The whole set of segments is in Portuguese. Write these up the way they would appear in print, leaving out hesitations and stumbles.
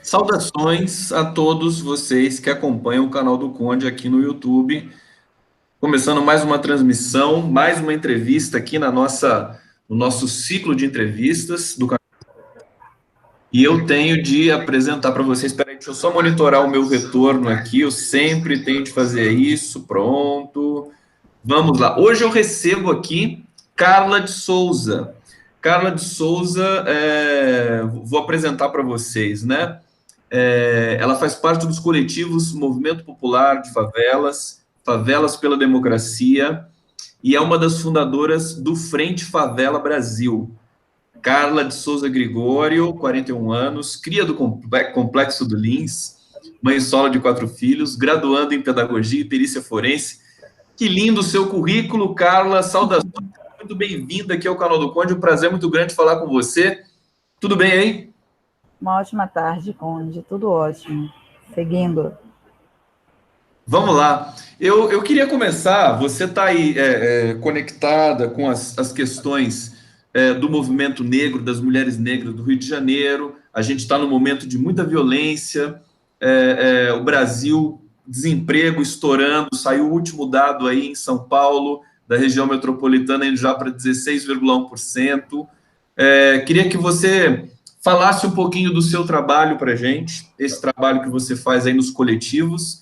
Saudações a todos vocês que acompanham o canal do Conde aqui no YouTube. Começando mais uma transmissão, mais uma entrevista aqui no nosso ciclo de entrevistas do canal. E eu tenho de apresentar para vocês. Espera aí, deixa eu só monitorar o meu retorno aqui. Eu sempre tenho de fazer isso. Pronto. Vamos lá. Hoje eu recebo aqui Carla de Souza. Carla de Souza, vou apresentar para vocês, né? Ela faz parte dos coletivos Movimento Popular de Favelas, Favelas pela Democracia, e é uma das fundadoras do Frente Favela Brasil. Carla de Souza Gregório, 41 anos, cria do Complexo do Lins, mãe solo de 4 filhos, graduando em Pedagogia e Perícia Forense. Que lindo o seu currículo, Carla. Saudações, muito bem-vinda aqui ao canal do Conde. Um prazer muito grande falar com você. Tudo bem aí? Uma ótima tarde, Conde. Tudo ótimo. Seguindo. Vamos lá. Eu queria começar. Você está aí conectada com as questões do movimento negro, das mulheres negras do Rio de Janeiro. A gente está num momento de muita violência. O Brasil, desemprego estourando. Saiu o último dado aí em São Paulo, da região metropolitana, indo já para 16,1%. Queria que você falasse um pouquinho do seu trabalho para a gente, esse trabalho que você faz aí nos coletivos.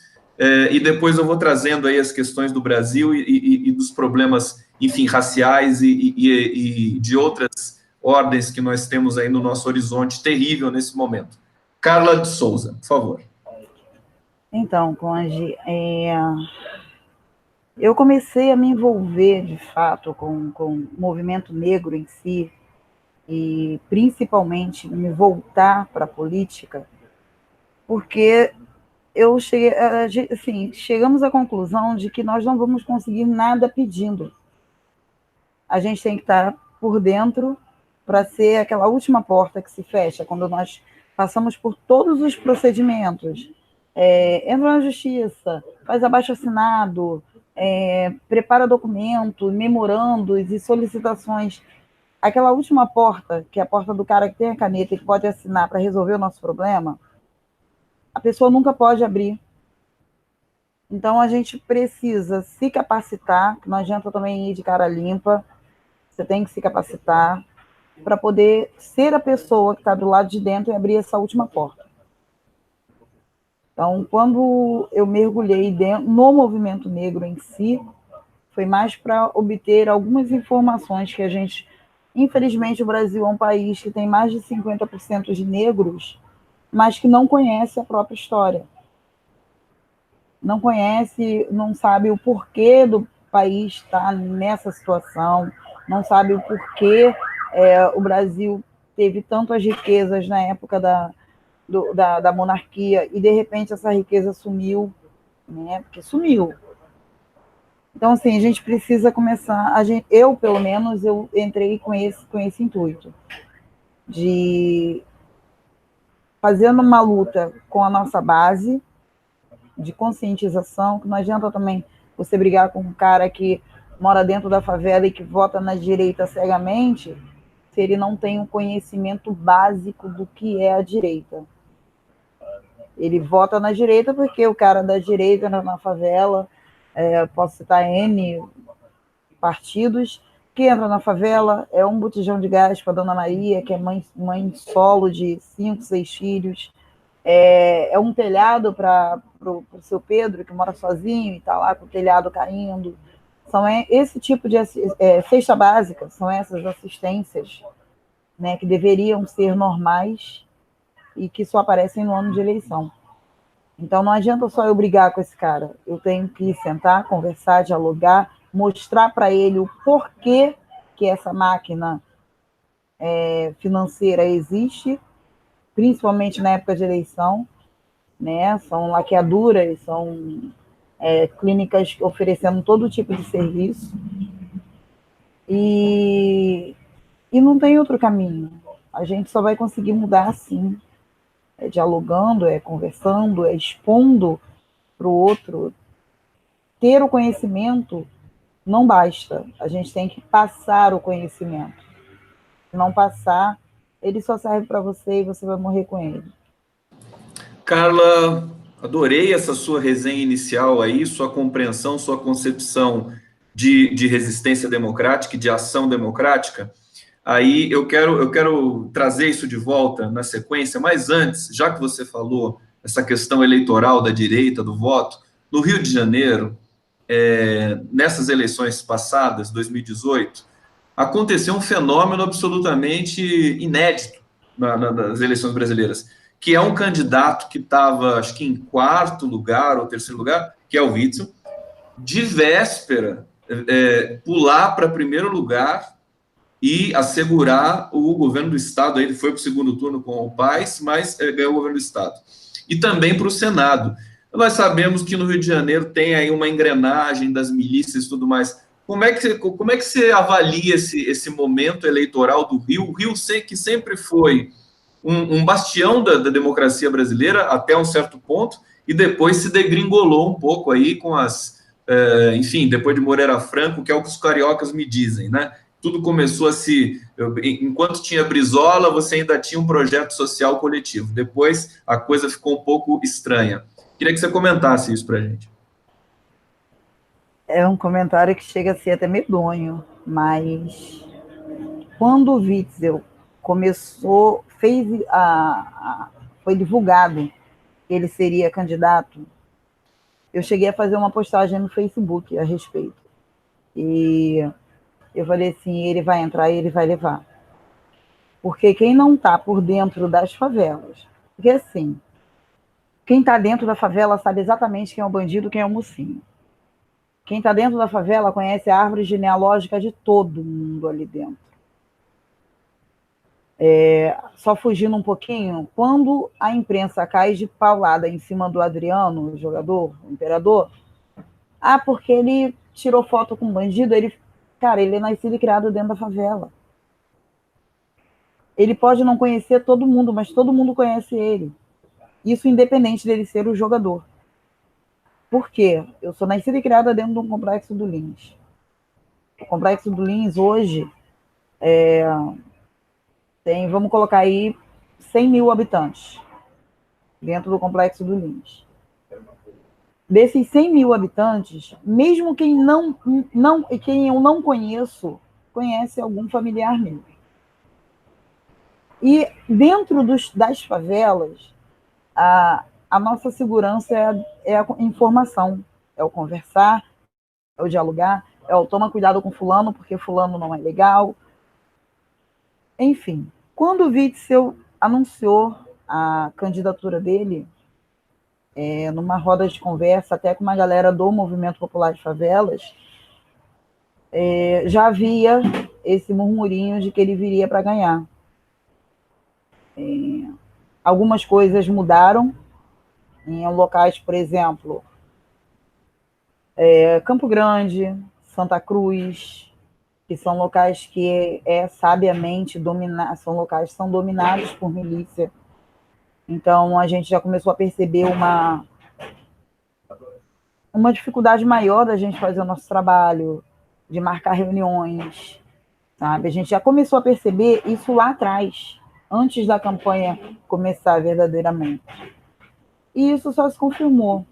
E depois eu vou trazendo aí as questões do Brasil e dos problemas, enfim, raciais e de outras ordens que nós temos aí no nosso horizonte terrível nesse momento. Carla de Souza, por favor. Então, Conde, eu comecei a me envolver, de fato, com o movimento negro em si, e principalmente me voltar para a política, porque eu cheguei, assim, chegamos à conclusão de que nós não vamos conseguir nada pedindo. A gente tem que estar por dentro para ser aquela última porta que se fecha, quando nós passamos por todos os procedimentos. Entra na justiça, faz abaixo-assinado, prepara documento, memorandos e solicitações. Aquela última porta, que é a porta do cara que tem a caneta e que pode assinar para resolver o nosso problema, a pessoa nunca pode abrir. Então, a gente precisa se capacitar, não adianta também ir de cara limpa, você tem que se capacitar para poder ser a pessoa que está do lado de dentro e abrir essa última porta. Então, quando eu mergulhei no movimento negro em si, foi mais para obter algumas informações que a gente... Infelizmente, o Brasil é um país que tem mais de 50% de negros, mas que não conhece a própria história. Não conhece, não sabe o porquê do país estar nessa situação, não sabe o porquê o Brasil teve tantas riquezas na época da monarquia e, de repente, essa riqueza sumiu, né? Porque sumiu. Então, assim, a gente precisa começar... Eu, pelo menos, eu entrei com esse intuito de fazendo uma luta com a nossa base de conscientização, que não adianta também você brigar com um cara que mora dentro da favela e que vota na direita cegamente, se ele não tem um conhecimento básico do que é a direita. Ele vota na direita porque o cara da direita na favela, posso citar N partidos, que entra na favela, é um botijão de gás para a Dona Maria, que é mãe solo de 5, 6 filhos, é um telhado para o seu Pedro, que mora sozinho e está lá com o telhado caindo. São esse tipo de cesta básica, são essas assistências, né, que deveriam ser normais e que só aparecem no ano de eleição. Então, não adianta só eu brigar com esse cara. Eu tenho que sentar, conversar, dialogar, mostrar para ele o porquê que essa máquina financeira existe, principalmente na época de eleição, né? São laqueaduras, são clínicas oferecendo todo tipo de serviço. E não tem outro caminho. A gente só vai conseguir mudar assim, dialogando, conversando, expondo para o outro. Ter o conhecimento não basta, a gente tem que passar o conhecimento. Se não passar, ele só serve para você e você vai morrer com ele. Carla, adorei essa sua resenha inicial aí, sua compreensão, sua concepção de resistência democrática e de ação democrática. Aí eu quero trazer isso de volta na sequência, mas antes, já que você falou essa questão eleitoral da direita, do voto, no Rio de Janeiro, nessas eleições passadas, 2018, aconteceu um fenômeno absolutamente inédito nas eleições brasileiras, que é um candidato que estava, acho que em quarto lugar ou terceiro lugar, que é o Witzel, de véspera, pular para primeiro lugar e assegurar o governo do Estado. Ele foi para o segundo turno com o Paes, mas ganhou o governo do Estado. E também para o Senado. Nós sabemos que no Rio de Janeiro tem aí uma engrenagem das milícias e tudo mais. Como é que você avalia esse momento eleitoral do Rio? O Rio que sempre foi um bastião da democracia brasileira até um certo ponto, e depois se degringolou um pouco aí com enfim, depois de Moreira Franco, que é o que os cariocas me dizem, né? Tudo começou enquanto tinha Brizola, você ainda tinha um projeto social coletivo. Depois a coisa ficou um pouco estranha. Queria que você comentasse isso para a gente. É um comentário que chega a ser até medonho, mas quando o Witzel começou, foi divulgado que ele seria candidato, eu cheguei a fazer uma postagem no Facebook a respeito. E eu falei assim, ele vai entrar e ele vai levar. Porque quem não está por dentro das favelas, porque assim, quem está dentro da favela sabe exatamente quem é o bandido, quem é o mocinho. Quem está dentro da favela conhece a árvore genealógica de todo mundo ali dentro. Só fugindo um pouquinho, quando a imprensa cai de paulada em cima do Adriano, o jogador, o imperador, porque ele tirou foto com um bandido, cara, ele é nascido e criado dentro da favela. Ele pode não conhecer todo mundo, mas todo mundo conhece ele. Isso independente dele ser o jogador. Por quê? Eu sou nascida e criada dentro de um complexo do Lins. O complexo do Lins hoje tem, vamos colocar aí, 100 mil habitantes dentro do complexo do Lins. Desses 100 mil habitantes, mesmo quem eu não conheço, conhece algum familiar meu. E dentro das favelas, a nossa segurança é a informação, é o conversar, é o dialogar, é o toma cuidado com fulano, porque fulano não é legal. Enfim, quando o Witzel anunciou a candidatura dele, numa roda de conversa, até com uma galera do Movimento Popular de Favelas, já havia esse murmurinho de que ele viria para ganhar. Algumas coisas mudaram em locais, por exemplo, Campo Grande, Santa Cruz, que são locais que sabiamente são locais que são dominados por milícia. Então, a gente já começou a perceber uma dificuldade maior da gente fazer o nosso trabalho, de marcar reuniões, sabe? A gente já começou a perceber isso lá atrás, antes da campanha começar verdadeiramente. E isso só se confirmou.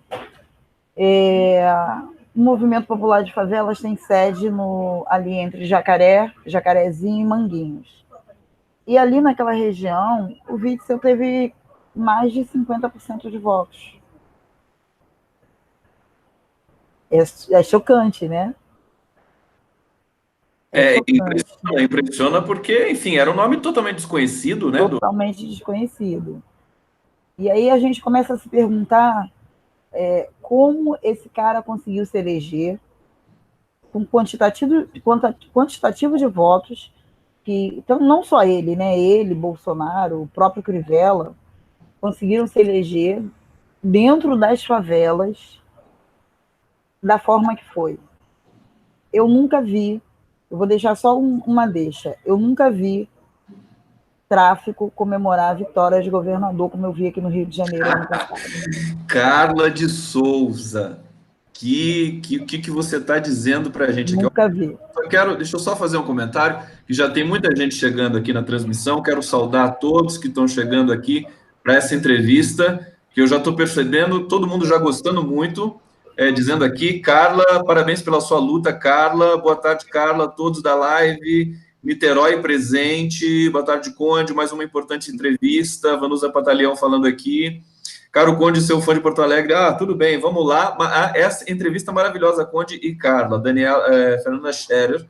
O Movimento Popular de Favelas tem sede ali entre Jacarezinho e Manguinhos. E ali naquela região, o Witzel teve mais de 50% de votos. É chocante, né? Impressiona porque, enfim, era um nome totalmente desconhecido, né? Totalmente desconhecido. E aí a gente começa a se perguntar como esse cara conseguiu se eleger com quantitativo de votos, então não só ele, né? Ele, Bolsonaro, o próprio Crivella, conseguiram se eleger dentro das favelas da forma que foi. Eu nunca vi, eu vou deixar só uma deixa, eu nunca vi tráfico comemorar a vitória de governador, como eu vi aqui no Rio de Janeiro ano passado. Carla de Souza, que você está dizendo para a gente aqui? Nunca vi. Deixa eu só fazer um comentário, que já tem muita gente chegando aqui na transmissão. Quero saudar todos que estão chegando aqui para essa entrevista. que eu já estou percebendo, todo mundo já gostando muito, dizendo aqui, Carla, parabéns pela sua luta, Carla, boa tarde, Carla, todos da live, Niterói presente, boa tarde, Conde, mais uma importante entrevista, Vanusa Pataleão falando aqui, Caro Conde, seu fã de Porto Alegre, tudo bem, vamos lá, essa entrevista maravilhosa, Conde e Carla, Fernanda Scherer,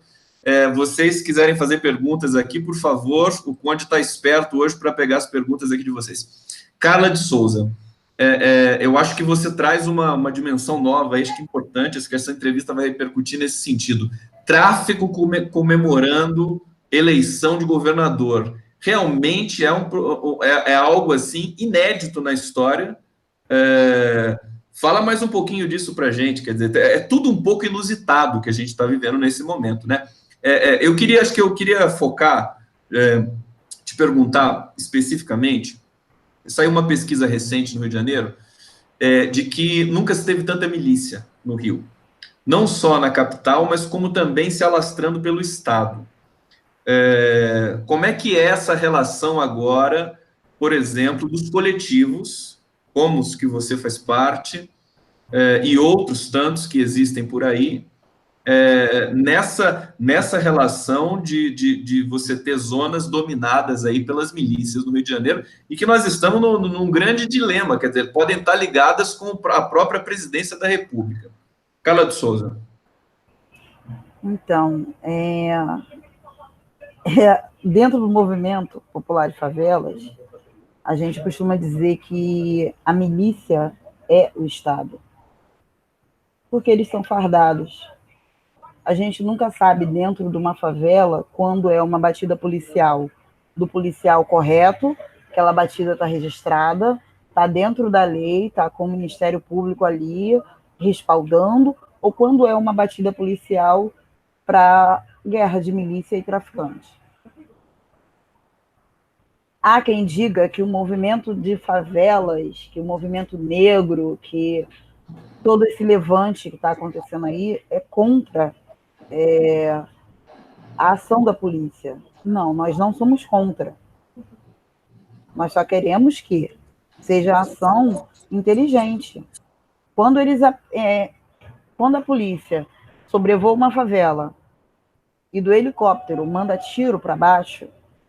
vocês quiserem fazer perguntas aqui, por favor, o Conde está esperto hoje para pegar as perguntas aqui de vocês. Carla de Souza, eu acho que você traz uma dimensão nova, acho que é importante, acho que essa entrevista vai repercutir nesse sentido. Tráfico comemorando eleição de governador. Realmente é algo assim inédito na história. Fala mais um pouquinho disso para a gente, quer dizer, é tudo um pouco inusitado que a gente está vivendo nesse momento, né? Eu queria focar, te perguntar especificamente, saiu uma pesquisa recente no Rio de Janeiro, de que nunca se teve tanta milícia no Rio. Não só na capital, mas como também se alastrando pelo Estado. Como é que é essa relação agora, por exemplo, dos coletivos, como os que você faz parte, e outros tantos que existem por aí, nessa relação de você ter zonas dominadas aí pelas milícias no Rio de Janeiro, e que nós estamos num grande dilema, quer dizer, podem estar ligadas com a própria presidência da República. Carla de Souza. Então, dentro do movimento popular de favelas, a gente costuma dizer que a milícia é o Estado, porque eles são fardados. A gente nunca sabe dentro de uma favela quando é uma batida policial, do policial correto, aquela batida está registrada, está dentro da lei, está com o Ministério Público ali respaldando, ou quando é uma batida policial para guerra de milícia e traficante. Há quem diga que o movimento de favelas, que o movimento negro, que todo esse levante que está acontecendo aí é contra a ação da polícia. Não, nós não somos contra. Nós só queremos que seja ação inteligente. Quando a polícia sobrevoa uma favela e do helicóptero manda tiro para baixo,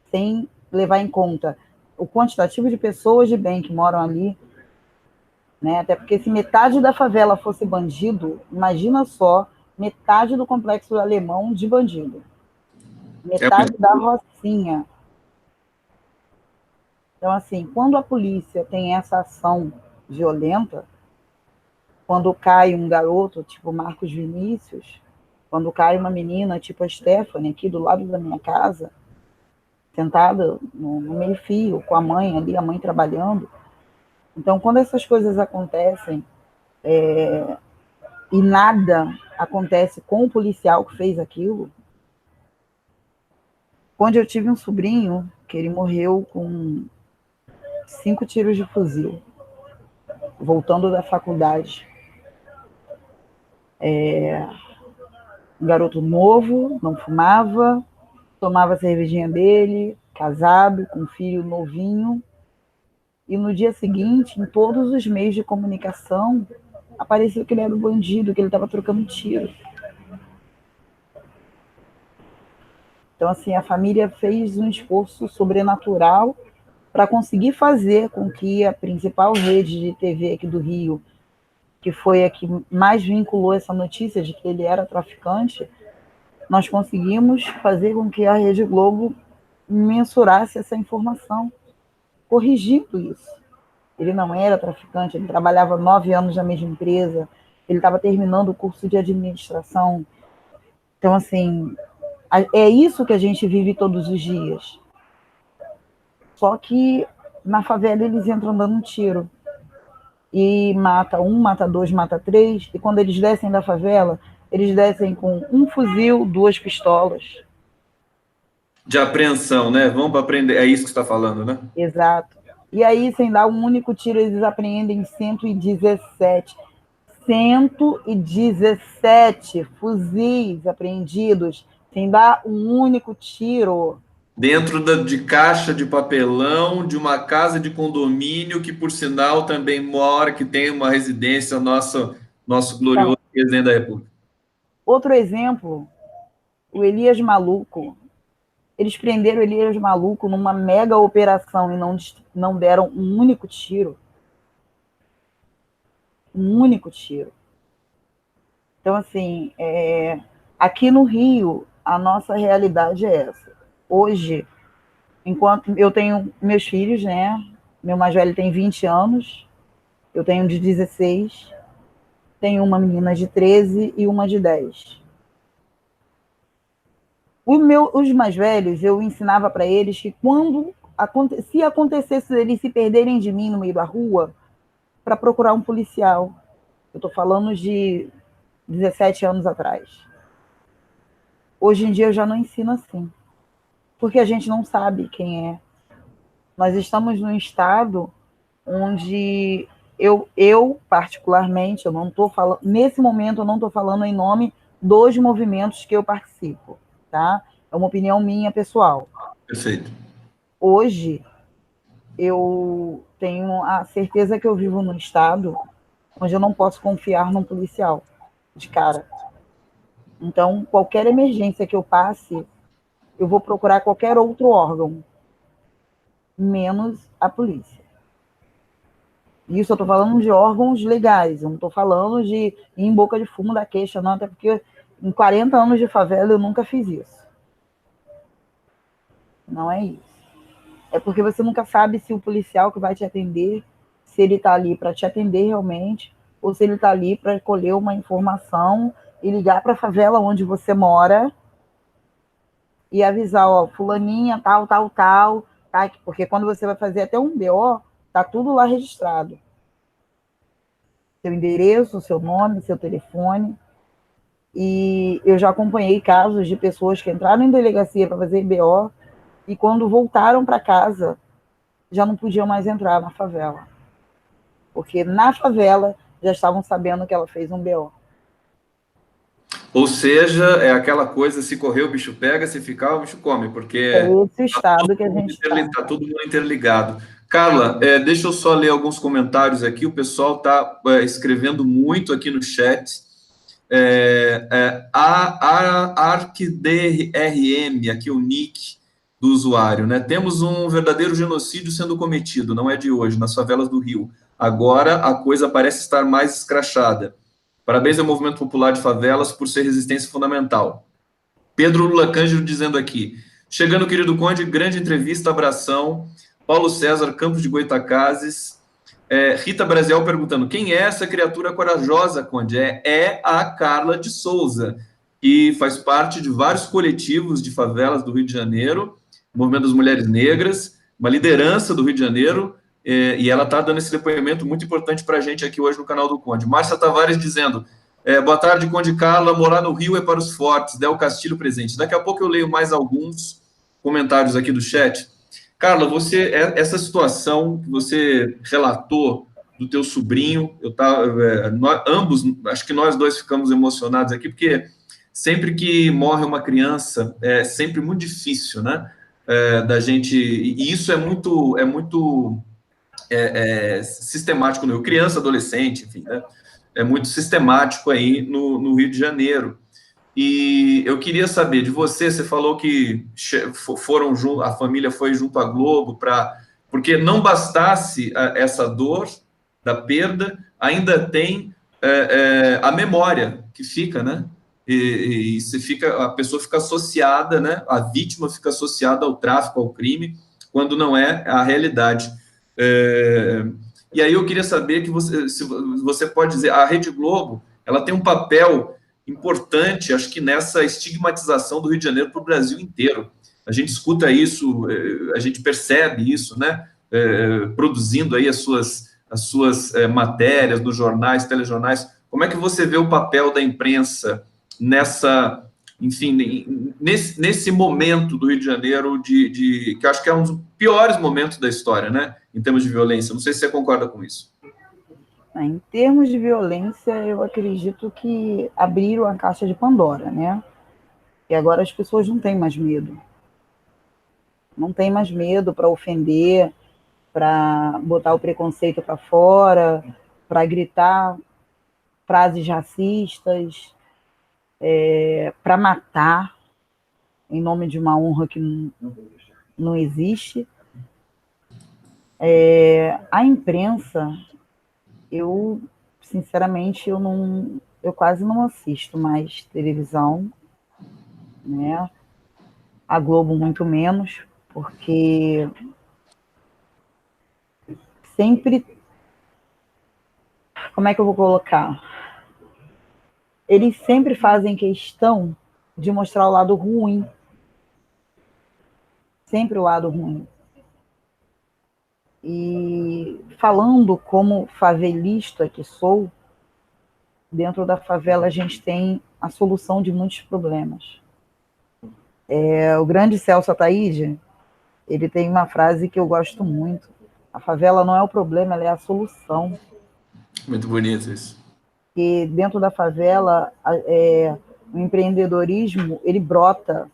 sem levar em conta o quantitativo de pessoas de bem que moram ali, né? Até porque se metade da favela fosse bandido, imagina só, metade do complexo alemão de bandido. Metade da Rocinha. Então, assim, quando a polícia tem essa ação violenta, quando cai um garoto, tipo Marcos Vinícius, quando cai uma menina, tipo a Stephanie, aqui do lado da minha casa, sentada no meio-fio, com a mãe ali, a mãe trabalhando. Então, quando essas coisas acontecem, e nada acontece com o policial que fez aquilo, quando eu tive um sobrinho, que ele morreu com 5 tiros de fuzil, voltando da faculdade. Um garoto novo, não fumava, tomava a cervejinha dele, casado, com um filho novinho, e no dia seguinte, em todos os meios de comunicação, apareceu que ele era um bandido, que ele estava trocando tiro. Então, assim, a família fez um esforço sobrenatural para conseguir fazer com que a principal rede de TV aqui do Rio, que foi a que mais vinculou essa notícia de que ele era traficante, nós conseguimos fazer com que a Rede Globo mensurasse essa informação, corrigindo isso. Ele não era traficante, ele trabalhava 9 anos na mesma empresa, ele estava terminando o curso de administração. Então, assim, é isso que a gente vive todos os dias. Só que na favela eles entram dando um tiro. E mata um, mata dois, mata três. E quando eles descem da favela, eles descem com um fuzil, 2 pistolas. De apreensão, né? Vamos para aprender. É isso que você está falando, né? Exato. E aí, sem dar um único tiro, eles apreendem 117. 117 fuzis apreendidos, sem dar um único tiro. dentro de caixa de papelão de uma casa de condomínio que, por sinal, também mora, que tem uma residência, nosso glorioso Então, presidente da República. outro exemplo, o Elias Maluco. Eles prenderam o Elias Maluco numa mega operação e não deram um único tiro. Um único tiro. Então, assim, aqui no Rio, a nossa realidade é essa. Hoje, enquanto eu tenho meus filhos, né? Meu mais velho tem 20 anos, eu tenho um de 16, tenho uma menina de 13 e uma de 10. Os mais velhos, eu ensinava para eles que se acontecesse eles se perderem de mim no meio da rua, para procurar um policial. Eu estou falando de 17 anos atrás. Hoje em dia eu já não ensino assim, porque a gente não sabe quem é. Nós estamos num estado onde eu particularmente, eu não estou falando, nesse momento eu não estou falando em nome dos movimentos que eu participo, tá? É uma opinião minha pessoal. Perfeito. Hoje eu tenho a certeza que eu vivo num estado onde eu não posso confiar num policial de cara. Então, qualquer emergência que eu passe, eu vou procurar qualquer outro órgão, menos a polícia. Isso eu estou falando de órgãos legais, eu não estou falando de ir em boca de fumo da queixa, não, até porque em 40 anos de favela eu nunca fiz isso. Não é isso. É porque você nunca sabe se o policial que vai te atender, se ele está ali para te atender realmente, ou se ele está ali para colher uma informação e ligar para a favela onde você mora e avisar, ó, fulaninha, tal, tal, tal, tá? Porque quando você vai fazer até um BO, tá tudo lá registrado. Seu endereço, seu nome, seu telefone. E eu já acompanhei casos de pessoas que entraram em delegacia para fazer BO e quando voltaram para casa, já não podiam mais entrar na favela. Porque na favela já estavam sabendo que ela fez um BO. Ou seja, é aquela coisa, se correr o bicho pega, se ficar o bicho come, É porque esse o estado que a gente está. está todo mundo interligado. Carla, deixa eu só ler alguns comentários aqui, o pessoal está escrevendo muito aqui no chat. A ArcDRM, aqui o nick do usuário, né? Temos um verdadeiro genocídio sendo cometido, não é de hoje, nas favelas do Rio. Agora a coisa parece estar mais escrachada. Parabéns ao Movimento Popular de Favelas por ser resistência fundamental. Pedro Lula Cândido dizendo aqui, chegando, querido Conde, grande entrevista, abração. Paulo César Campos de Goitacazes. Rita Brasil perguntando, quem é essa criatura corajosa, Conde? É a Carla de Souza, que faz parte de vários coletivos de favelas do Rio de Janeiro, Movimento das Mulheres Negras, uma liderança do Rio de Janeiro, e ela está dando esse depoimento muito importante para a gente aqui hoje no canal do Conde. Márcia Tavares dizendo, boa tarde, Conde Carla, morar no Rio é para os fortes, Del Castilho presente. Daqui a pouco eu leio mais alguns comentários aqui do chat. Carla, essa situação que você relatou do teu sobrinho, ambos, acho que nós dois ficamos emocionados aqui, porque sempre que morre uma criança, é sempre muito difícil, né? Da gente, e isso é muito sistemático no Rio, criança, adolescente, enfim, né? É muito sistemático aí no Rio de Janeiro. E eu queria saber de você, você falou que foram junto, a família foi junto à Globo porque não bastasse essa dor da perda, ainda tem a memória que fica, né? E a pessoa fica associada, né? A vítima fica associada ao tráfico, ao crime, quando não é a realidade. E aí eu queria saber se você pode dizer, a Rede Globo, ela tem um papel importante, acho que nessa estigmatização do Rio de Janeiro para o Brasil inteiro. A gente escuta isso, a gente percebe isso, né? Produzindo aí as suas matérias nos jornais, telejornais. Como é que você vê o papel da imprensa enfim, nesse momento do Rio de Janeiro, que eu acho que é um dos piores momentos da história, né? Em termos de violência. Não sei se você concorda com isso. Em termos de violência, eu acredito que abriram a caixa de Pandora, né? E agora as pessoas não têm mais medo. Não tem mais medo para ofender, para botar o preconceito para fora, para gritar frases racistas, para matar em nome de uma honra que não existe. A imprensa, eu sinceramente eu quase não assisto mais televisão, né? A Globo muito menos, porque sempre, como é que eu vou colocar? Eles sempre fazem questão de mostrar o lado ruim, sempre o lado ruim. E falando como favelista que sou, dentro da favela a gente tem a solução de muitos problemas. O grande Celso Ataíde, ele tem uma frase que eu gosto muito: a favela não é o problema, ela é a solução. Muito bonito isso. E dentro da favela, o empreendedorismo, ele brota.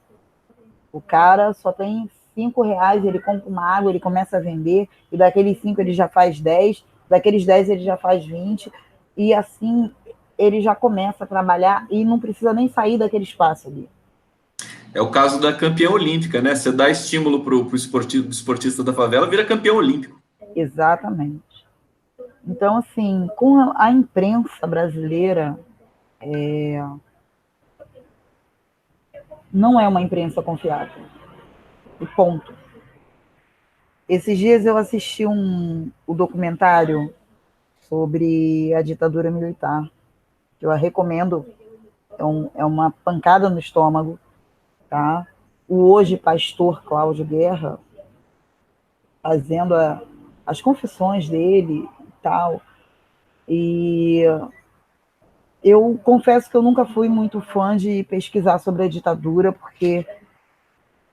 O cara só tem R$ 5, ele compra uma água, ele começa a vender, e daqueles 5 ele já faz 10, daqueles 10 ele já faz 20, e assim ele já começa a trabalhar e não precisa nem sair daquele espaço ali. É o caso da campeã olímpica, né? Você dá estímulo para o esportista da favela, vira campeão olímpico. Exatamente. Então, assim, com a imprensa brasileira, não é uma imprensa confiável. E ponto. Esses dias eu assisti o documentário sobre a ditadura militar, que eu recomendo, é uma pancada no estômago, tá? O hoje pastor Cláudio Guerra, fazendo as confissões dele e tal. E eu confesso que eu nunca fui muito fã de pesquisar sobre a ditadura, porque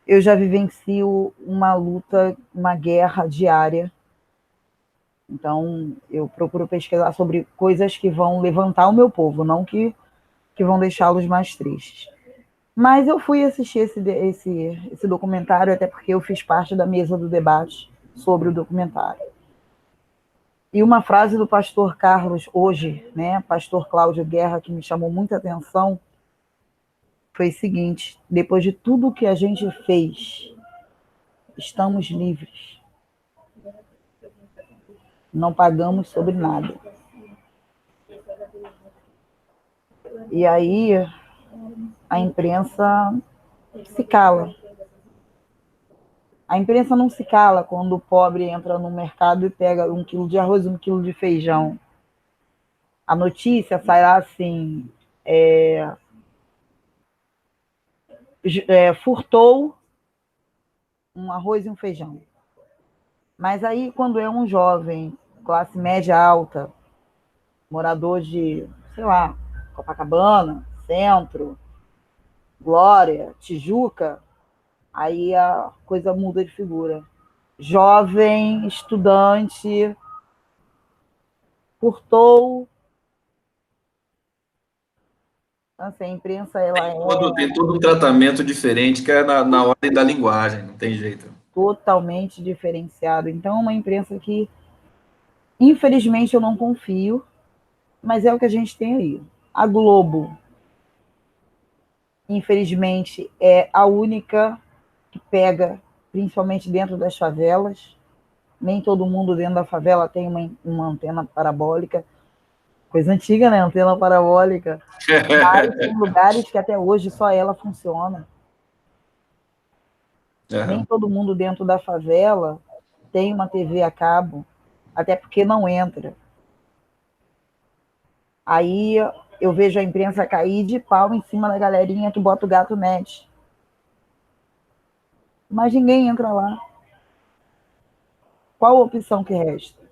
eu já vivencio uma luta, uma guerra diária. Então, eu procuro pesquisar sobre coisas que vão levantar o meu povo, não que vão deixá-los mais tristes. Mas eu fui assistir esse documentário, até porque eu fiz parte da mesa do debate sobre o documentário. E uma frase do pastor Carlos, hoje, né, pastor Cláudio Guerra, que me chamou muita atenção, foi o seguinte: depois de tudo que a gente fez, estamos livres. Não pagamos sobre nada. E aí a imprensa se cala. A imprensa não se cala quando o pobre entra no mercado e pega 1 quilo de arroz, 1 quilo de feijão. A notícia sai lá assim: furtou um arroz e um feijão. Mas aí, quando é um jovem, classe média alta, morador de, sei lá, Copacabana, Centro, Glória, Tijuca, aí a coisa muda de figura. Jovem, estudante, furtou. Assim, a imprensa, ela Tem todo um tratamento diferente que é na ordem da linguagem, não tem jeito. totalmente diferenciada. Então, é uma imprensa que, infelizmente, eu não confio, mas é o que a gente tem aí. A Globo, infelizmente, é a única que pega, principalmente dentro das favelas. Nem todo mundo dentro da favela tem uma antena parabólica. Coisa antiga, né? Antena parabólica. Mas tem lugares que até hoje só ela funciona. Nem todo mundo dentro da favela tem uma TV a cabo, até porque não entra. Aí eu vejo a imprensa cair de pau em cima da galerinha que bota o gato net. Mas ninguém entra lá. Qual a opção que resta?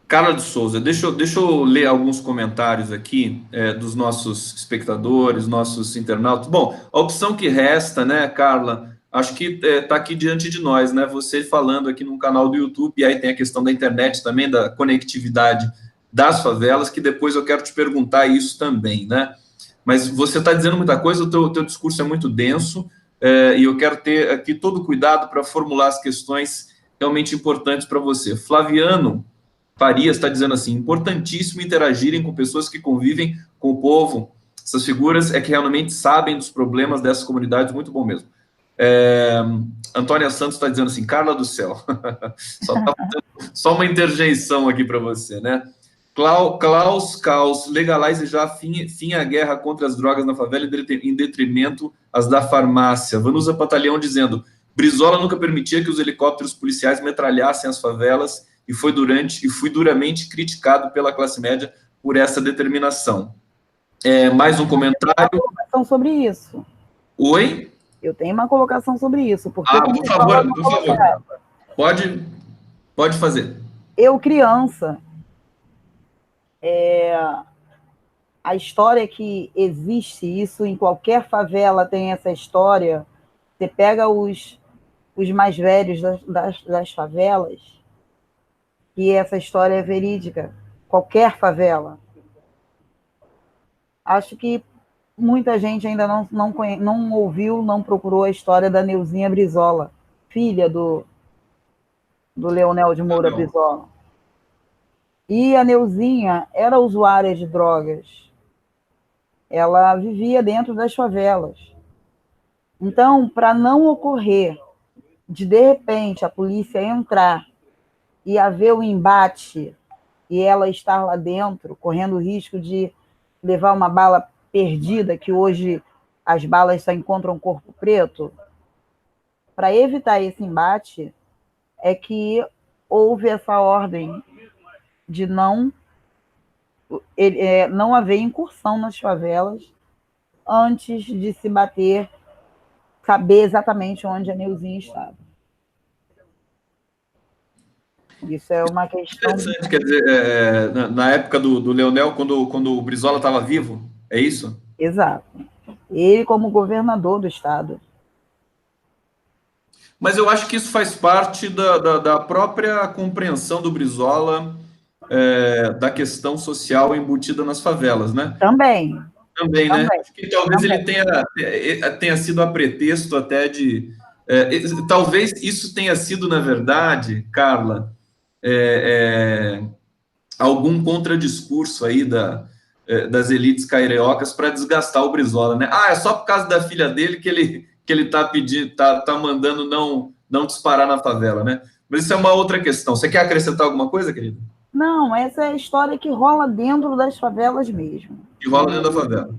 Carla de Souza, deixa eu ler alguns comentários aqui dos nossos espectadores, nossos internautas. Bom, a opção que resta, né, Carla, acho que está aqui diante de nós, né? Você falando aqui no canal do YouTube, e aí tem a questão da internet também, da conectividade das favelas, que depois eu quero te perguntar isso também, né? Mas você está dizendo muita coisa, o teu discurso é muito denso, e eu quero ter aqui todo o cuidado para formular as questões realmente importantes para você. Flaviano Farias está dizendo assim, importantíssimo interagirem com pessoas que convivem com o povo. Essas figuras é que realmente sabem dos problemas dessas comunidades, muito bom mesmo. Antônia Santos está dizendo assim, Carla do céu, só uma interjeição aqui para você, né? Klaus Caos, legalize já fim a guerra contra as drogas na favela em detrimento às da farmácia. Vanusa Patalhão dizendo, Brizola nunca permitia que os helicópteros policiais metralhassem as favelas e fui duramente criticado pela classe média por essa determinação. Mais um comentário. Eu tenho uma colocação sobre isso. Oi? Eu tenho uma colocação sobre isso. Por favor. Pode fazer. Eu, criança, a história que existe, isso em qualquer favela tem essa história. Você pega os mais velhos das favelas, e essa história é verídica. Qualquer favela. Acho que muita gente ainda não ouviu, não procurou a história da Neuzinha Brizola, filha do Leonel de Moura Brizola. E a Neuzinha era usuária de drogas. Ela vivia dentro das favelas. Então, para não ocorrer de repente, a polícia entrar e haver o embate e ela estar lá dentro, correndo o risco de levar uma bala perdida, que hoje as balas só encontram corpo preto, para evitar esse embate, é que houve essa ordem de não haver incursão nas favelas antes de se bater, saber exatamente onde a Neuzinha estava. Isso é uma questão... Interessante, quer dizer, na época do Leonel, quando o Brizola estava vivo, é isso? Exato. Ele como governador do estado. Mas eu acho que isso faz parte da própria compreensão do Brizola da questão social embutida nas favelas, né? Também, né? Acho que talvez ele tenha sido a pretexto até de... talvez isso tenha sido, na verdade, Carla, algum contradiscurso aí das elites cariocas para desgastar o Brizola, né? É só por causa da filha dele que ele tá mandando não disparar na favela, né? Mas isso é uma outra questão. Você quer acrescentar alguma coisa, querido? Não, essa é a história que rola dentro das favelas mesmo. Que rola dentro da favela.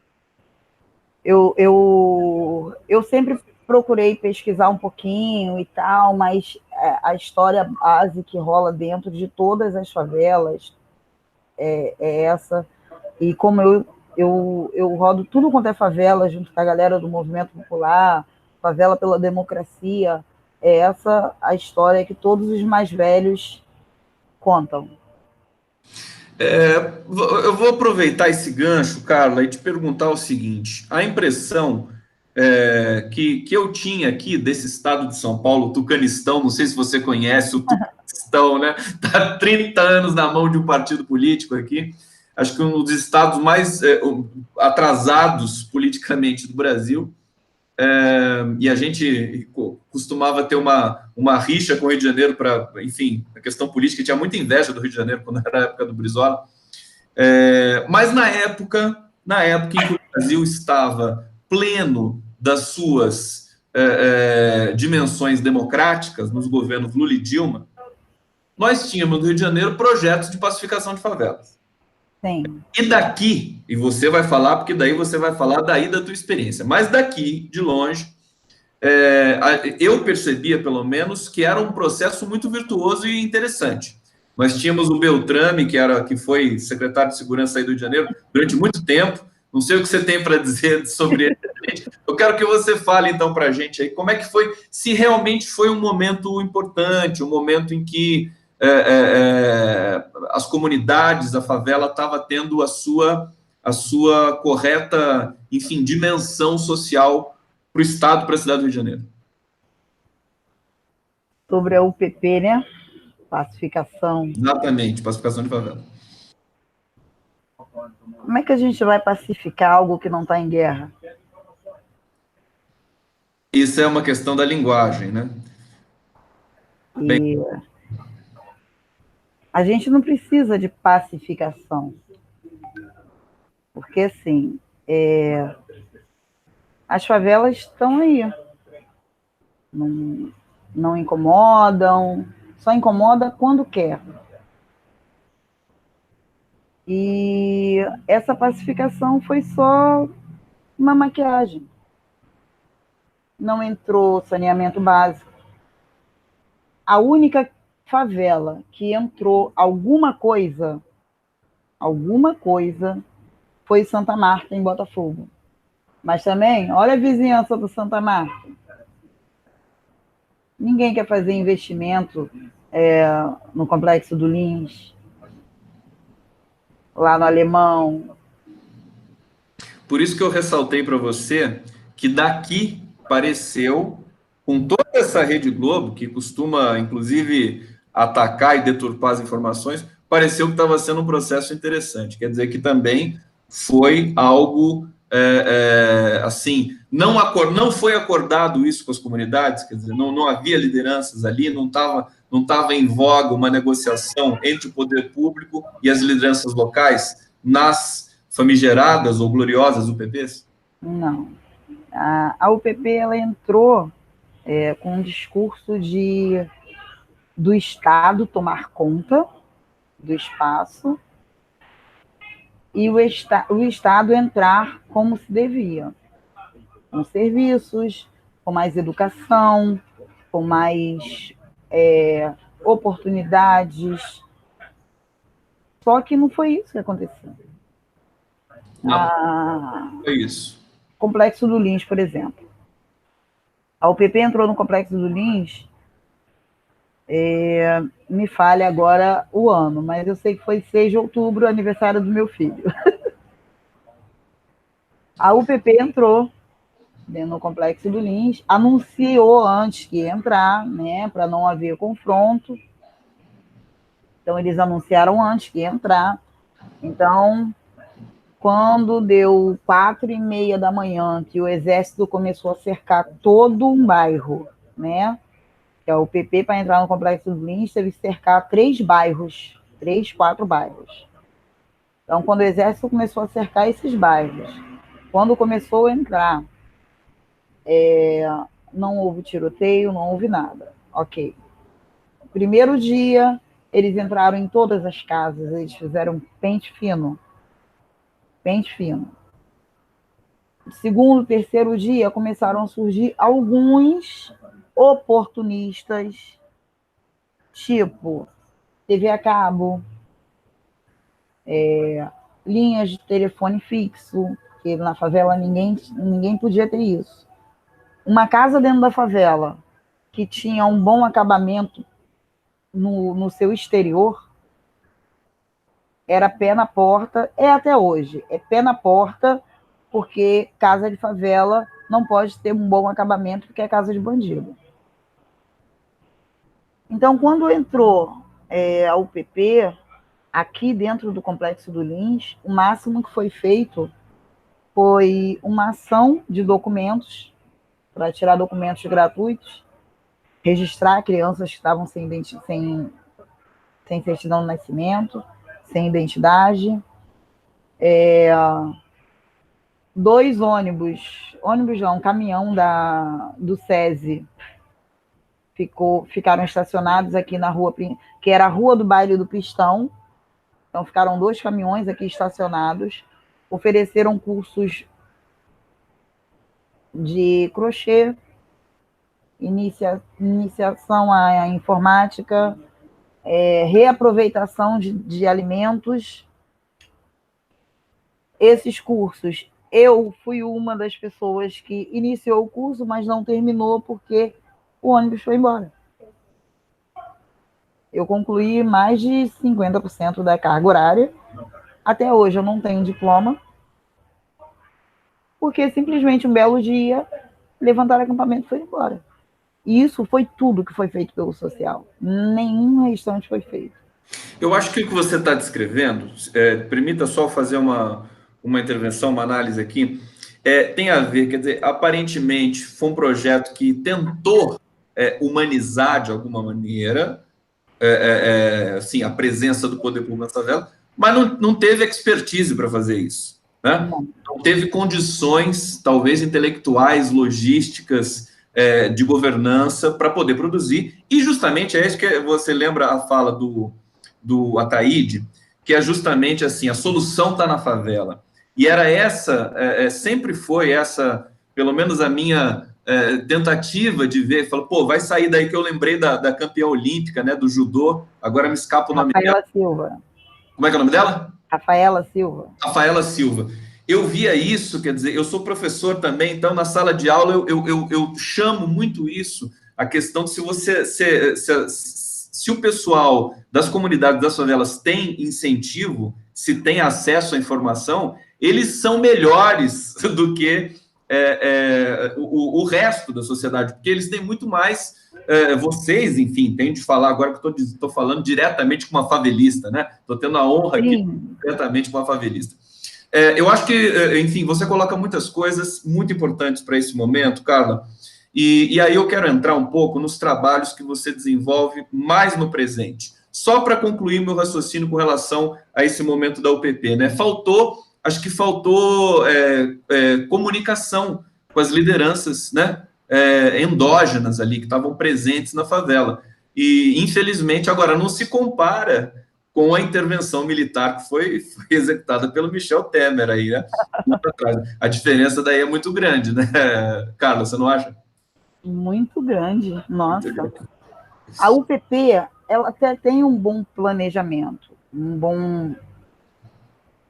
Eu sempre procurei pesquisar um pouquinho e tal, mas a história base que rola dentro de todas as favelas é essa. E como eu rodo tudo quanto é favela, junto com a galera do Movimento Popular, Favela pela Democracia, é essa a história que todos os mais velhos contam. Eu vou aproveitar esse gancho, Carla, e te perguntar o seguinte: a impressão que eu tinha aqui desse estado de São Paulo, o Tucanistão, não sei se você conhece o Tucanistão, né? Está há 30 anos na mão de um partido político aqui. Acho que um dos estados mais atrasados politicamente do Brasil. E a gente costumava ter uma rixa com o Rio de Janeiro enfim, a questão política, tinha muita inveja do Rio de Janeiro quando era a época do Brizola. Mas na época em que o Brasil estava pleno das suas dimensões democráticas, nos governos Lula e Dilma, nós tínhamos no Rio de Janeiro projetos de pacificação de favelas. Sim. E daqui, e você vai falar, porque daí você vai falar daí da tua experiência, mas daqui, de longe, eu percebia, pelo menos, que era um processo muito virtuoso e interessante. Nós tínhamos o Beltrame, que foi secretário de Segurança aí do Rio de Janeiro durante muito tempo. Não sei o que você tem para dizer sobre ele. Eu quero que você fale, então, para a gente aí como é que foi, se realmente foi um momento importante, um momento em que as comunidades, a favela estava tendo a sua correta, enfim, dimensão social para o Estado, para a cidade do Rio de Janeiro. Sobre a UPP, né? Pacificação. Exatamente, pacificação de favela. Como é que a gente vai pacificar algo que não está em guerra? Isso é uma questão da linguagem, né? Bem, E a gente não precisa de pacificação, porque assim, as favelas estão aí, não, não incomodam, só incomoda quando quer. E essa pacificação foi só uma maquiagem. Não entrou saneamento básico. A única favela que entrou alguma coisa, foi Santa Marta, em Botafogo. Mas também, olha a vizinhança do Santa Marta. Ninguém quer fazer investimento no Complexo do Lins, lá no Alemão. por isso que eu ressaltei para você que daqui pareceu, com toda essa Rede Globo, que costuma, inclusive, atacar e deturpar as informações, pareceu que estava sendo um processo interessante. Quer dizer que também foi algo assim, não foi acordado isso com as comunidades, quer dizer, não havia lideranças ali, não estava em voga uma negociação entre o poder público e as lideranças locais nas famigeradas ou gloriosas UPPs? Não. A UPP ela entrou com um discurso do Estado tomar conta do espaço e o Estado entrar como se devia, com serviços, com mais educação, com mais oportunidades. Só que não foi isso que aconteceu. Não, foi isso. Complexo do Lins, por exemplo. A UPP entrou no Complexo do Lins, me falha agora o ano, mas eu sei que foi 6 de outubro, aniversário do meu filho. A UPP entrou no Complexo do Lins, anunciou antes que ia entrar, né, para não haver confronto. Então, eles anunciaram antes que ia entrar. Então, quando deu 4h30 da manhã, que o Exército começou a cercar todo um bairro, né? Que a UPP, para entrar no Complexo do Lins, teve que cercar 3 bairros, 3, 4 bairros. Então, quando o Exército começou a cercar esses bairros, quando começou a entrar, não houve tiroteio, não houve nada. Ok. Primeiro dia, eles entraram em todas as casas, eles fizeram pente fino. Pente fino. Segundo, terceiro dia, começaram a surgir alguns oportunistas, tipo TV a cabo, linhas de telefone fixo, que na favela ninguém podia ter isso. Uma casa dentro da favela que tinha um bom acabamento no seu exterior, era pé na porta, até hoje, é pé na porta, porque casa de favela não pode ter um bom acabamento, porque é casa de bandido. Então, quando entrou a UPP, aqui dentro do Complexo do Lins, o máximo que foi feito foi uma ação de documentos, para tirar documentos gratuitos, registrar crianças que estavam sem certidão de nascimento, sem identidade. 2 ônibus não, um caminhão do SESI ficaram estacionados aqui na rua, que era a Rua do Baile do Pistão. Então, ficaram 2 caminhões aqui estacionados, ofereceram cursos de crochê, iniciação à informática, reaproveitação de alimentos. Esses cursos, eu fui uma das pessoas que iniciou o curso, mas não terminou porque o ônibus foi embora. Eu concluí mais de 50% da carga horária. Até hoje eu não tenho diploma, porque simplesmente um belo dia levantaram acampamento e foi embora. E isso foi tudo que foi feito pelo social. Nenhum restante foi feito. Eu acho que o que você está descrevendo, permita só fazer uma intervenção, uma análise aqui. tem a ver, quer dizer, aparentemente foi um projeto que tentou humanizar de alguma maneira, assim, a presença do poder público na favela, mas não teve expertise para fazer isso, né? Não. Não teve condições, talvez intelectuais, logísticas, de governança para poder produzir, e justamente é isso que você lembra a fala do Ataíde, que é justamente assim, a solução está na favela. E era essa, sempre foi essa, pelo menos a minha tentativa de ver, falou, pô, vai sair daí que eu lembrei da campeã olímpica, né, do judô, agora me escapa o nome dela. Rafaela Silva. Como é que é o nome dela? Rafaela Silva. Rafaela Silva. Eu via isso, quer dizer, eu sou professor também, então na sala de aula eu chamo muito isso, a questão de se o pessoal das comunidades das favelas tem incentivo, se tem acesso à informação, eles são melhores do que o resto da sociedade, porque eles têm muito mais. Vocês, enfim, tenho de falar agora que estou falando diretamente com uma favelista, né? Estou tendo a honra aqui diretamente com uma favelista. Eu acho que, enfim, você coloca muitas coisas muito importantes para esse momento, Carla, e aí eu quero entrar um pouco nos trabalhos que você desenvolve mais no presente. Só para concluir meu raciocínio com relação a esse momento da UPP, né? Acho que faltou comunicação com as lideranças, né? Endógenas ali, que estavam presentes na favela. E, infelizmente, agora não se compara com a intervenção militar que foi executada pelo Michel Temer aí, né? A diferença daí é muito grande, né, Carla, você não acha? Muito grande, nossa. A UPP, ela até tem um bom planejamento, um bom,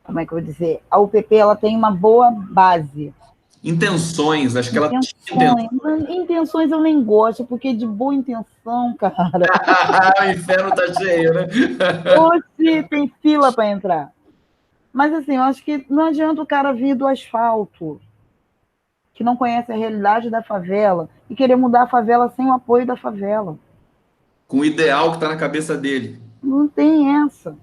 como é que eu vou dizer? A UPP, ela tem uma boa base. Intenções, acho que ela tinha intenções eu nem gosto, porque de boa intenção, cara. O inferno tá cheio, né? Hoje tem fila para entrar. Mas assim, eu acho que não adianta o cara vir do asfalto, que não conhece a realidade da favela, e querer mudar a favela sem o apoio da favela. Com o ideal que está na cabeça dele. Não tem essa.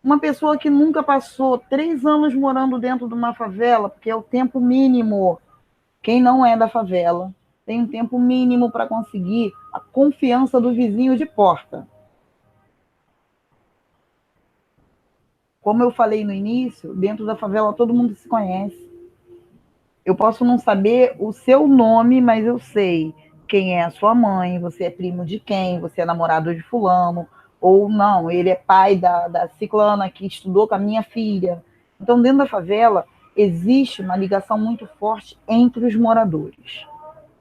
Uma pessoa que nunca passou 3 anos morando dentro de uma favela, porque é o tempo mínimo. Quem não é da favela tem um tempo mínimo para conseguir a confiança do vizinho de porta. Como eu falei no início, dentro da favela todo mundo se conhece. Eu posso não saber o seu nome, mas eu sei quem é a sua mãe, você é primo de quem, você é namorado de fulano, ou não, ele é pai da ciclana que estudou com a minha filha. Então, dentro da favela, existe uma ligação muito forte entre os moradores.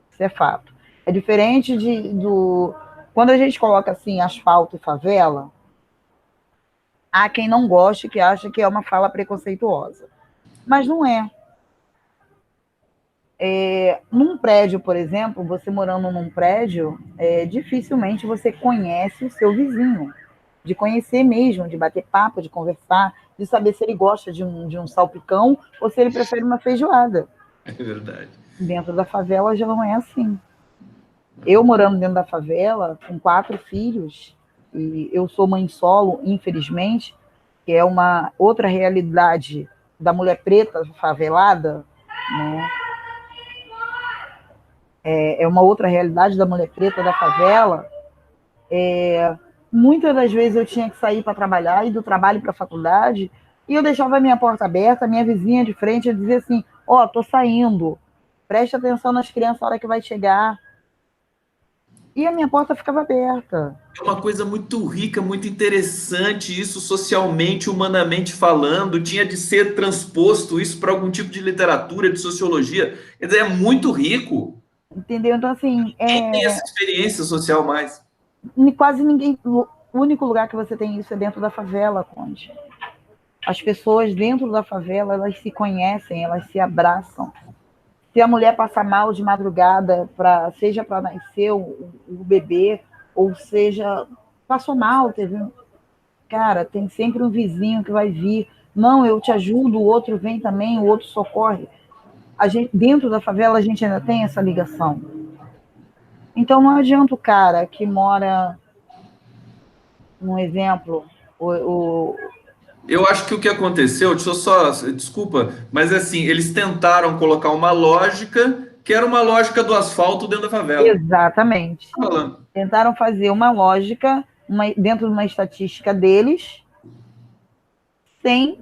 Isso é fato. É diferente do... Quando a gente coloca assim, asfalto e favela, há quem não goste, que acha que é uma fala preconceituosa. Mas não é. Num prédio, por exemplo, você morando num prédio, dificilmente você conhece o seu vizinho. De conhecer mesmo, de bater papo, de conversar, de saber se ele gosta de um salpicão ou se ele prefere uma feijoada. É verdade. Dentro da favela já não é assim. Eu morando dentro da favela, com 4 filhos, e eu sou mãe solo, infelizmente, que é uma outra realidade da mulher preta favelada, né? É uma outra realidade da mulher preta da favela. Muitas das vezes eu tinha que sair para trabalhar, ir do trabalho para a faculdade, e eu deixava a minha porta aberta, a minha vizinha de frente ia dizer assim, tô saindo, preste atenção nas crianças na hora que vai chegar. E a minha porta ficava aberta. É uma coisa muito rica, muito interessante, isso socialmente, humanamente falando, tinha de ser transposto isso para algum tipo de literatura, de sociologia. Quer dizer, é muito rico. Entendeu? Então, assim, Quem tem essa experiência social mais? quase ninguém... O único lugar que você tem isso é dentro da favela, Conde. As pessoas dentro da favela, elas se conhecem, elas se abraçam. Se a mulher passar mal de madrugada, seja para nascer o bebê, ou seja, passou mal, cara, tem sempre um vizinho que vai vir. Não, eu te ajudo, o outro vem também, o outro socorre. Dentro da favela, a gente ainda tem essa ligação. Então, não adianta o cara que mora, um exemplo, Eu acho que o que aconteceu, deixa eu só, desculpa, mas assim, eles tentaram colocar uma lógica que era uma lógica do asfalto dentro da favela. Exatamente. Tô falando. Tentaram fazer uma lógica dentro de uma estatística deles, sem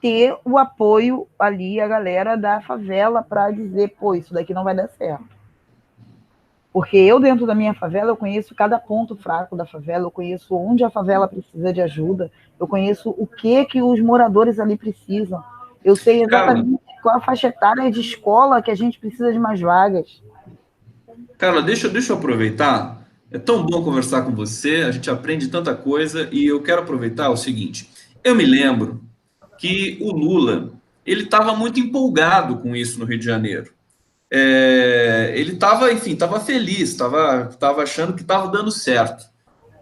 ter o apoio ali, a galera da favela, para dizer, pô, isso daqui não vai dar certo. Porque eu, dentro da minha favela, eu conheço cada ponto fraco da favela, eu conheço onde a favela precisa de ajuda, eu conheço o que os moradores ali precisam. Eu sei Carla, exatamente qual a faixa etária de escola que a gente precisa de mais vagas. Carla, deixa eu aproveitar. É tão bom conversar com você, a gente aprende tanta coisa e eu quero aproveitar o seguinte. Eu me lembro que o Lula, ele estava muito empolgado com isso no Rio de Janeiro. Ele estava, enfim, estava feliz, estava achando que estava dando certo.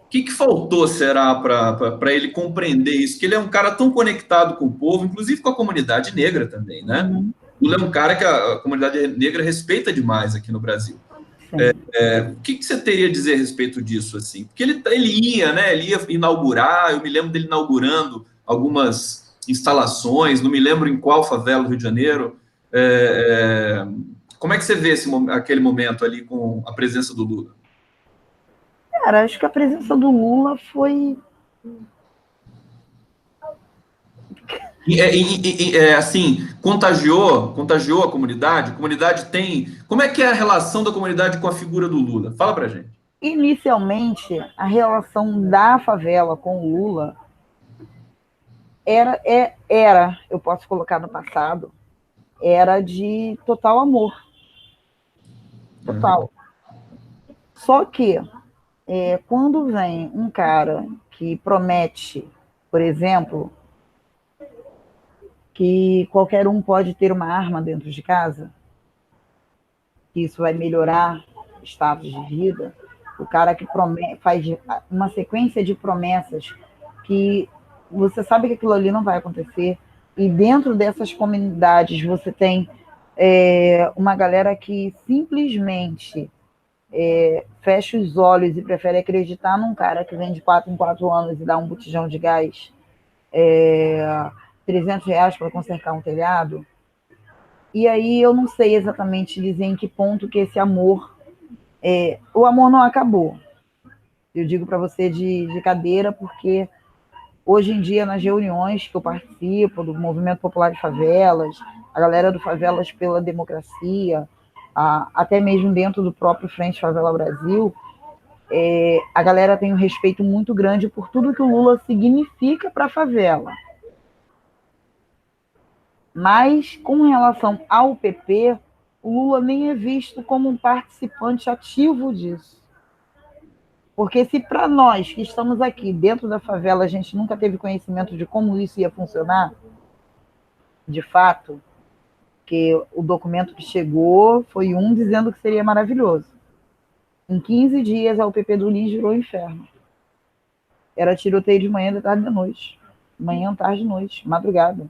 O que faltou, será, para ele compreender isso? Que ele é um cara tão conectado com o povo, inclusive com a comunidade negra também, né? Uhum, Lula é um cara que a comunidade negra respeita demais aqui no Brasil. sim. O que você teria a dizer a respeito disso, assim? Porque ele ia, né? Ele ia inaugurar, eu me lembro dele inaugurando algumas instalações, não me lembro em qual favela do Rio de Janeiro. Como é que você vê aquele momento ali com a presença do Lula? Cara, acho que a presença do Lula foi. Assim, contagiou a comunidade tem. Como é que é a relação da comunidade com a figura do Lula? Fala pra gente. Inicialmente, a relação da favela com o Lula eu posso colocar no passado, era de total amor, Uhum. total. Só que quando vem um cara que promete, por exemplo, que qualquer um pode ter uma arma dentro de casa, que isso vai melhorar status de vida, o cara que faz uma sequência de promessas que você sabe que aquilo ali não vai acontecer, e dentro dessas comunidades você tem uma galera que simplesmente fecha os olhos e prefere acreditar num cara que vem de 4 em 4 anos e dá um botijão de gás, R$ 300 para consertar um telhado. E aí eu não sei exatamente dizer em que ponto que esse amor. O amor não acabou. Eu digo para você de cadeira, porque hoje em dia, nas reuniões que eu participo, do Movimento Popular de Favelas, a galera do Favelas pela Democracia, até mesmo dentro do próprio Frente Favela Brasil, a galera tem um respeito muito grande por tudo que o Lula significa para a favela. Mas, com relação ao PP, o Lula nem é visto como um participante ativo disso. Porque se para nós que estamos aqui dentro da favela a gente nunca teve conhecimento de como isso ia funcionar, de fato, que o documento que chegou foi um dizendo que seria maravilhoso. Em 15 dias a UPP do Lins virou inferno. Era tiroteio de manhã, de tarde e de noite. Manhã, tarde e noite, madrugada.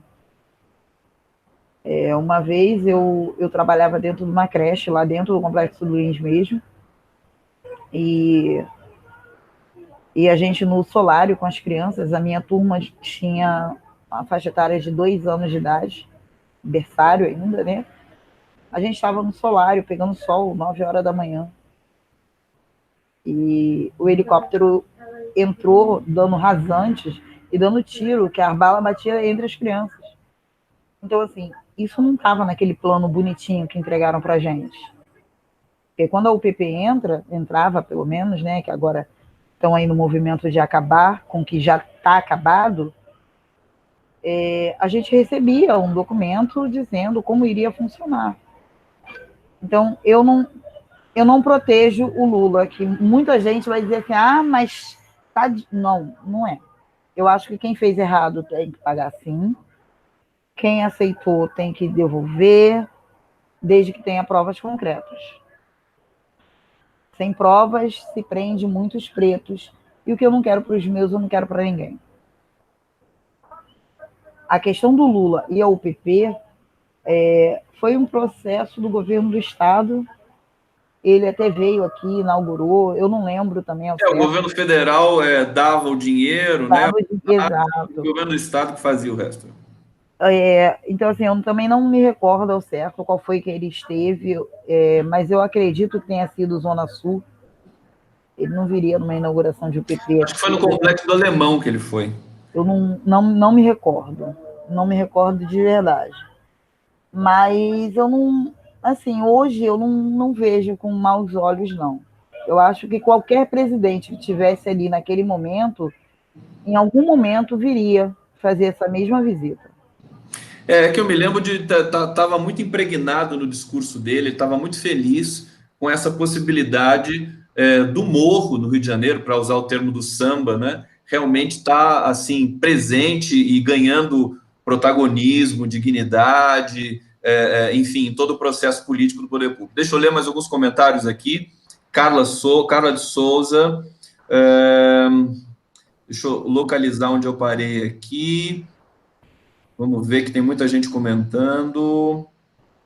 Uma vez eu trabalhava dentro de uma creche, lá dentro do Complexo do Lins mesmo, e a gente no solário com as crianças, a minha turma tinha uma faixa etária de 2 anos de idade, berçário ainda, né? A gente estava no solário, pegando sol, 9 horas da manhã. E o helicóptero entrou dando rasantes e dando tiro, que a bala batia entre as crianças. Então, assim, isso não estava naquele plano bonitinho que entregaram pra gente. Porque quando a UPP entrava pelo menos, né, que agora estão aí no movimento de acabar com o que já está acabado, a gente recebia um documento dizendo como iria funcionar. Então, eu não protejo o Lula, que muita gente vai dizer assim, mas tá. Não, não é. Eu acho que quem fez errado tem que pagar sim, quem aceitou tem que devolver, desde que tenha provas concretas. Sem provas, se prende muitos pretos, e o que eu não quero para os meus, eu não quero para ninguém. A questão do Lula e a UPP foi um processo do governo do Estado Ele até veio aqui, inaugurou, eu não lembro também ao O certo. governo federal dava o dinheiro, né? O Exato. governo do estado que fazia o resto. Então, assim, eu também não me recordo ao certo qual foi que ele esteve, mas eu acredito que tenha sido Zona Sul. Ele não viria numa inauguração de UPP Acho que foi no aqui. Complexo do Alemão que ele foi. Eu não me recordo. Não me recordo de verdade. Mas eu não. Assim, hoje eu não vejo com maus olhos, não. Eu acho que qualquer presidente que tivesse ali naquele momento, em algum momento viria fazer essa mesma visita. É que eu me lembro de estava muito impregnado no discurso dele, estava muito feliz com essa possibilidade do morro no Rio de Janeiro, para usar o termo do samba, né? Realmente está assim presente e ganhando protagonismo, dignidade, enfim, em todo o processo político do poder público. Deixa eu ler mais alguns comentários aqui. Carla de Souza, é, deixa eu localizar onde eu parei aqui. Vamos ver que tem muita gente comentando.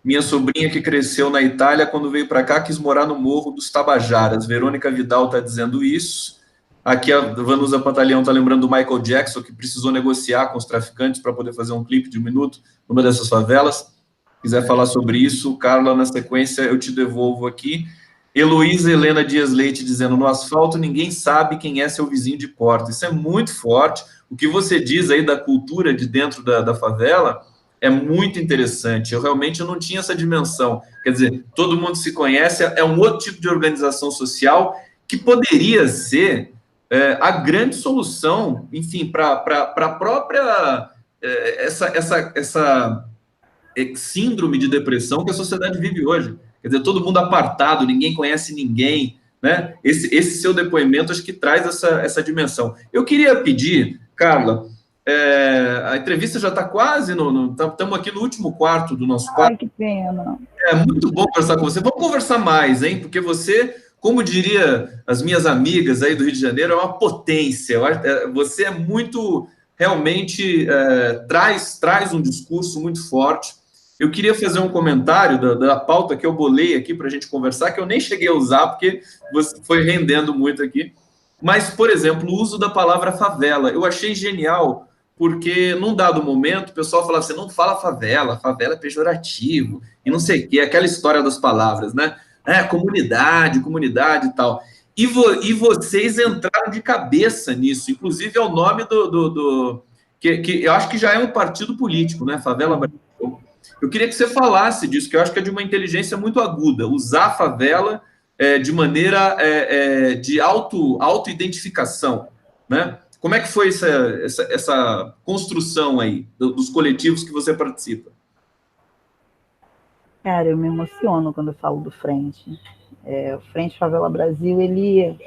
Minha sobrinha que cresceu na Itália, quando veio para cá, quis morar no Morro dos Tabajaras. Verônica Vidal está dizendo isso. Aqui a Vanusa Pantaleão está lembrando do Michael Jackson, que precisou negociar com os traficantes para poder fazer um clipe de 1 minuto numa dessas favelas. Se quiser falar sobre isso, Carla, na sequência eu te devolvo aqui. Heloísa Helena Dias Leite dizendo: no asfalto ninguém sabe quem é seu vizinho de porta. Isso é muito forte. O que você diz aí da cultura de dentro da favela é muito interessante. Eu realmente não tinha essa dimensão. Quer dizer, todo mundo se conhece, é um outro tipo de organização social que poderia ser a grande solução, enfim, para a própria essa síndrome de depressão que a sociedade vive hoje. Quer dizer, todo mundo apartado, ninguém conhece ninguém, né? Esse seu depoimento acho que traz essa dimensão. Eu queria pedir, Carla, a entrevista já está quase estamos aqui no último quarto do nosso Ai, quadro. que pena. É muito bom conversar com você. Vamos conversar mais, hein? Porque você, como diria as minhas amigas aí do Rio de Janeiro, é uma potência. Você é muito, realmente, traz um discurso muito forte. Eu queria fazer um comentário da pauta que eu bolei aqui para a gente conversar, que eu nem cheguei a usar, porque você foi rendendo muito aqui. Mas, por exemplo, o uso da palavra favela. Eu achei genial, porque num dado momento o pessoal fala assim: não fala favela, favela é pejorativo, e não sei o quê, aquela história das palavras, né? Comunidade e tal. E vocês entraram de cabeça nisso, inclusive é o nome que eu acho que já é um partido político, né? Favela Brasil. Eu queria que você falasse disso, que eu acho que é de uma inteligência muito aguda, usar a favela de maneira de auto-identificação, né? Como é que foi essa construção aí dos coletivos que você participa? Cara, eu me emociono quando eu falo do Frente. O Frente Favela Brasil, ele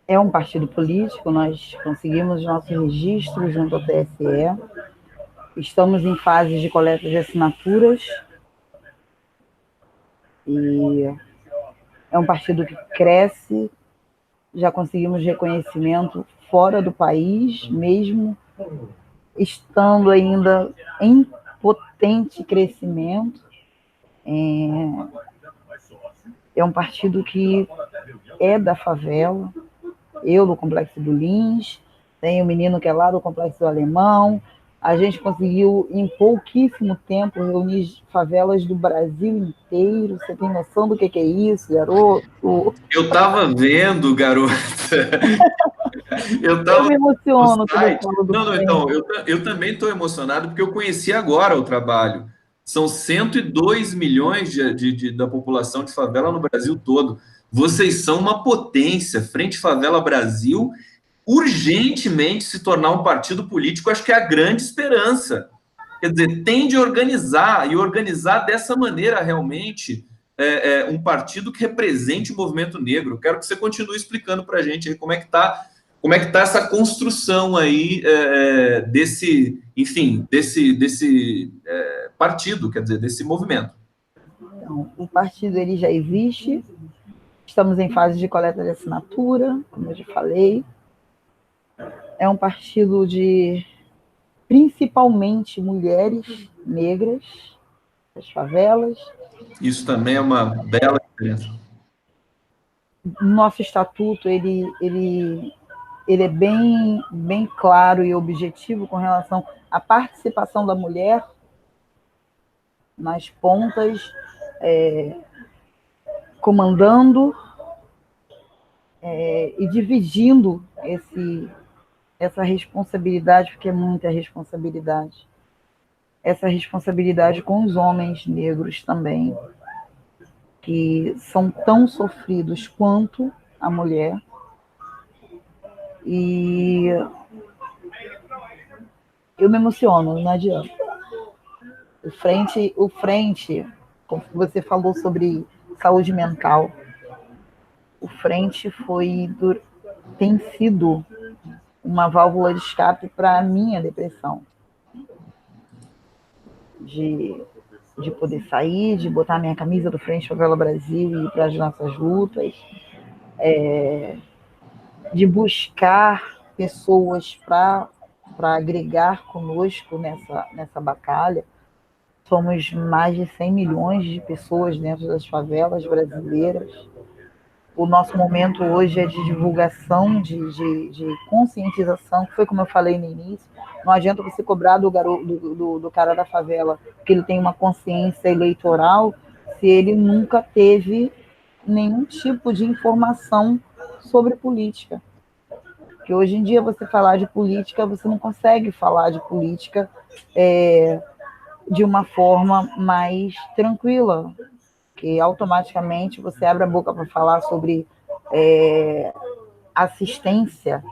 é um partido político, nós conseguimos nosso registro junto ao TSE, estamos em fase de coleta de assinaturas e é um partido que cresce, já conseguimos reconhecimento fora do país, mesmo estando ainda em potente crescimento. É um partido que é da favela, eu do Complexo do Lins, tem um menino que é lá do Complexo do Alemão. A gente conseguiu, em pouquíssimo tempo, reunir favelas do Brasil inteiro. Você tem noção do que é isso, garoto? Eu estava vendo, garota. Eu Eu estava me no emociono quando eu site. falo do Não, Frente. então, eu também estou emocionado porque eu conheci agora o trabalho. São 102 milhões da população de favela no Brasil todo. Vocês são uma potência. Frente Favela Brasil, urgentemente se tornar um partido político, acho que é a grande esperança. Quer dizer, tem de organizar e organizar dessa maneira realmente um partido que represente o movimento negro. Quero que você continue explicando para a gente aí como é que tá essa construção aí enfim, desse partido, quer dizer, desse movimento. Então, o partido ele já existe, estamos em fase de coleta de assinatura, como eu já falei. É um partido de principalmente mulheres negras, das favelas. Isso também é uma bela diferença. Nosso estatuto ele é bem claro e objetivo com relação à participação da mulher nas pontas, comandando e dividindo essa responsabilidade, porque é muita responsabilidade. Essa responsabilidade com os homens negros também, que são tão sofridos quanto a mulher. E eu me emociono, não adianta. O frente, como você falou sobre saúde mental, o frente tem sido uma válvula de escape para a minha depressão. De poder sair, de botar minha camisa do Frente Favela Brasil e ir para as nossas lutas, de buscar pessoas para agregar conosco nessa batalha. Somos mais de 100 milhões de pessoas dentro das favelas brasileiras. O nosso momento hoje é de divulgação, de conscientização, que foi como eu falei no início. Não adianta você cobrar do cara da favela que ele tem uma consciência eleitoral se ele nunca teve nenhum tipo de informação sobre política. Porque hoje em dia você falar de política, você não consegue falar de política de uma forma mais tranquila, que automaticamente você abre a boca para falar sobre assistência,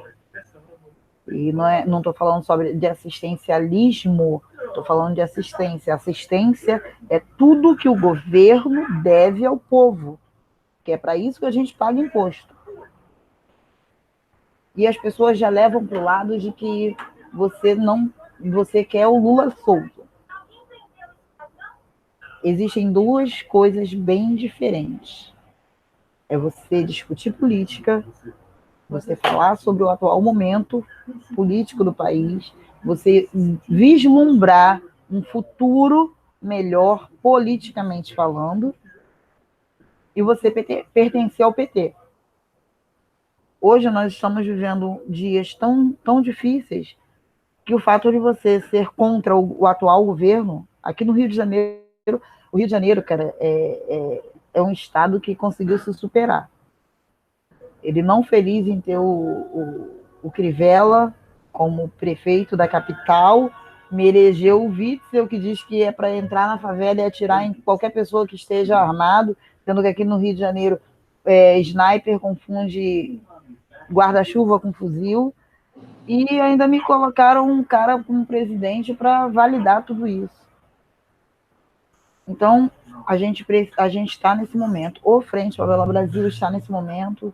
e não estou falando de assistencialismo, estou falando de assistência. Assistência é tudo que o governo deve ao povo, que é para isso que a gente paga imposto. E as pessoas já levam para o lado de que você quer o Lula solto. Existem duas coisas bem diferentes. É você discutir política, você falar sobre o atual momento político do país, você vislumbrar um futuro melhor politicamente falando, e você pertencer ao PT. Hoje nós estamos vivendo dias tão difíceis que o fato de você ser contra o atual governo, aqui no Rio de Janeiro, o Rio de Janeiro, cara, é um estado que conseguiu se superar. Ele não feliz em ter o Crivella como prefeito da capital, me elegeu o Witzel, que diz que é para entrar na favela e atirar em qualquer pessoa que esteja armado, sendo que aqui no Rio de Janeiro sniper confunde guarda-chuva com fuzil, e ainda me colocaram um cara como presidente para validar tudo isso. Então, a gente está nesse momento, o Frente Favela Brasil está nesse momento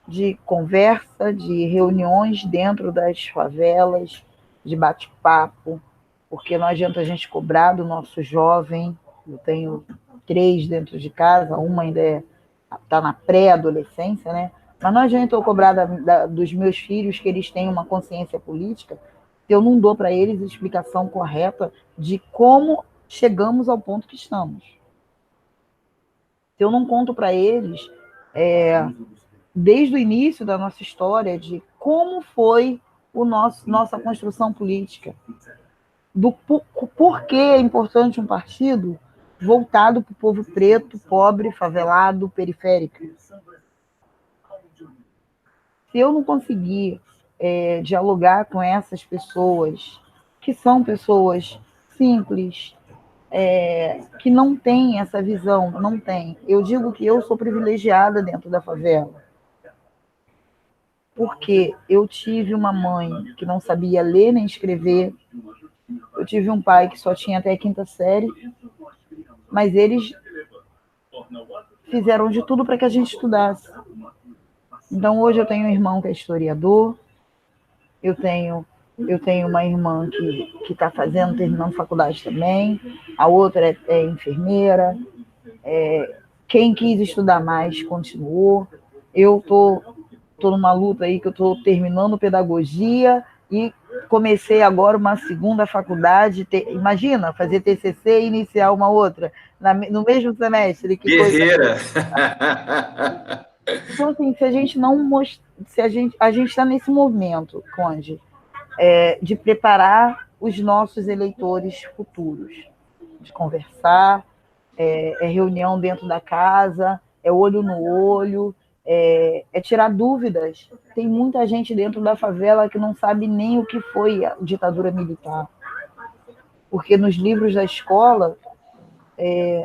de conversa, de reuniões dentro das favelas, de bate-papo, porque não adianta a gente cobrar do nosso jovem. Eu tenho 3 dentro de casa, uma ainda está na pré-adolescência, né? Mas não adianta eu cobrar dos meus filhos que eles tenham uma consciência política se eu não dou para eles a explicação correta de como chegamos ao ponto que estamos. Se eu não conto para eles, desde o início da nossa história, de como foi nossa construção política, do porquê é importante um partido voltado para o povo preto, pobre, favelado, periférico. Se eu não conseguir dialogar com essas pessoas, que são pessoas simples, que não têm essa visão, não tem. Eu digo que eu sou privilegiada dentro da favela, porque eu tive uma mãe que não sabia ler nem escrever, eu tive um pai que só tinha até a 5ª série, mas eles fizeram de tudo para que a gente estudasse. Então, hoje eu tenho um irmão que é historiador, eu tenho uma irmã que está terminando faculdade também, a outra é enfermeira, quem quis estudar mais continuou. Eu estou numa luta aí que eu estou terminando pedagogia e comecei agora uma segunda faculdade, imagina, fazer TCC e iniciar uma outra no mesmo semestre. Que guerreira! Coisa... Então, assim, se a gente não mostrar, se a gente está nesse movimento, Conde, de preparar os nossos eleitores futuros, de conversar, reunião dentro da casa, olho no olho, tirar dúvidas. Tem muita gente dentro da favela que não sabe nem o que foi a ditadura militar, porque nos livros da escola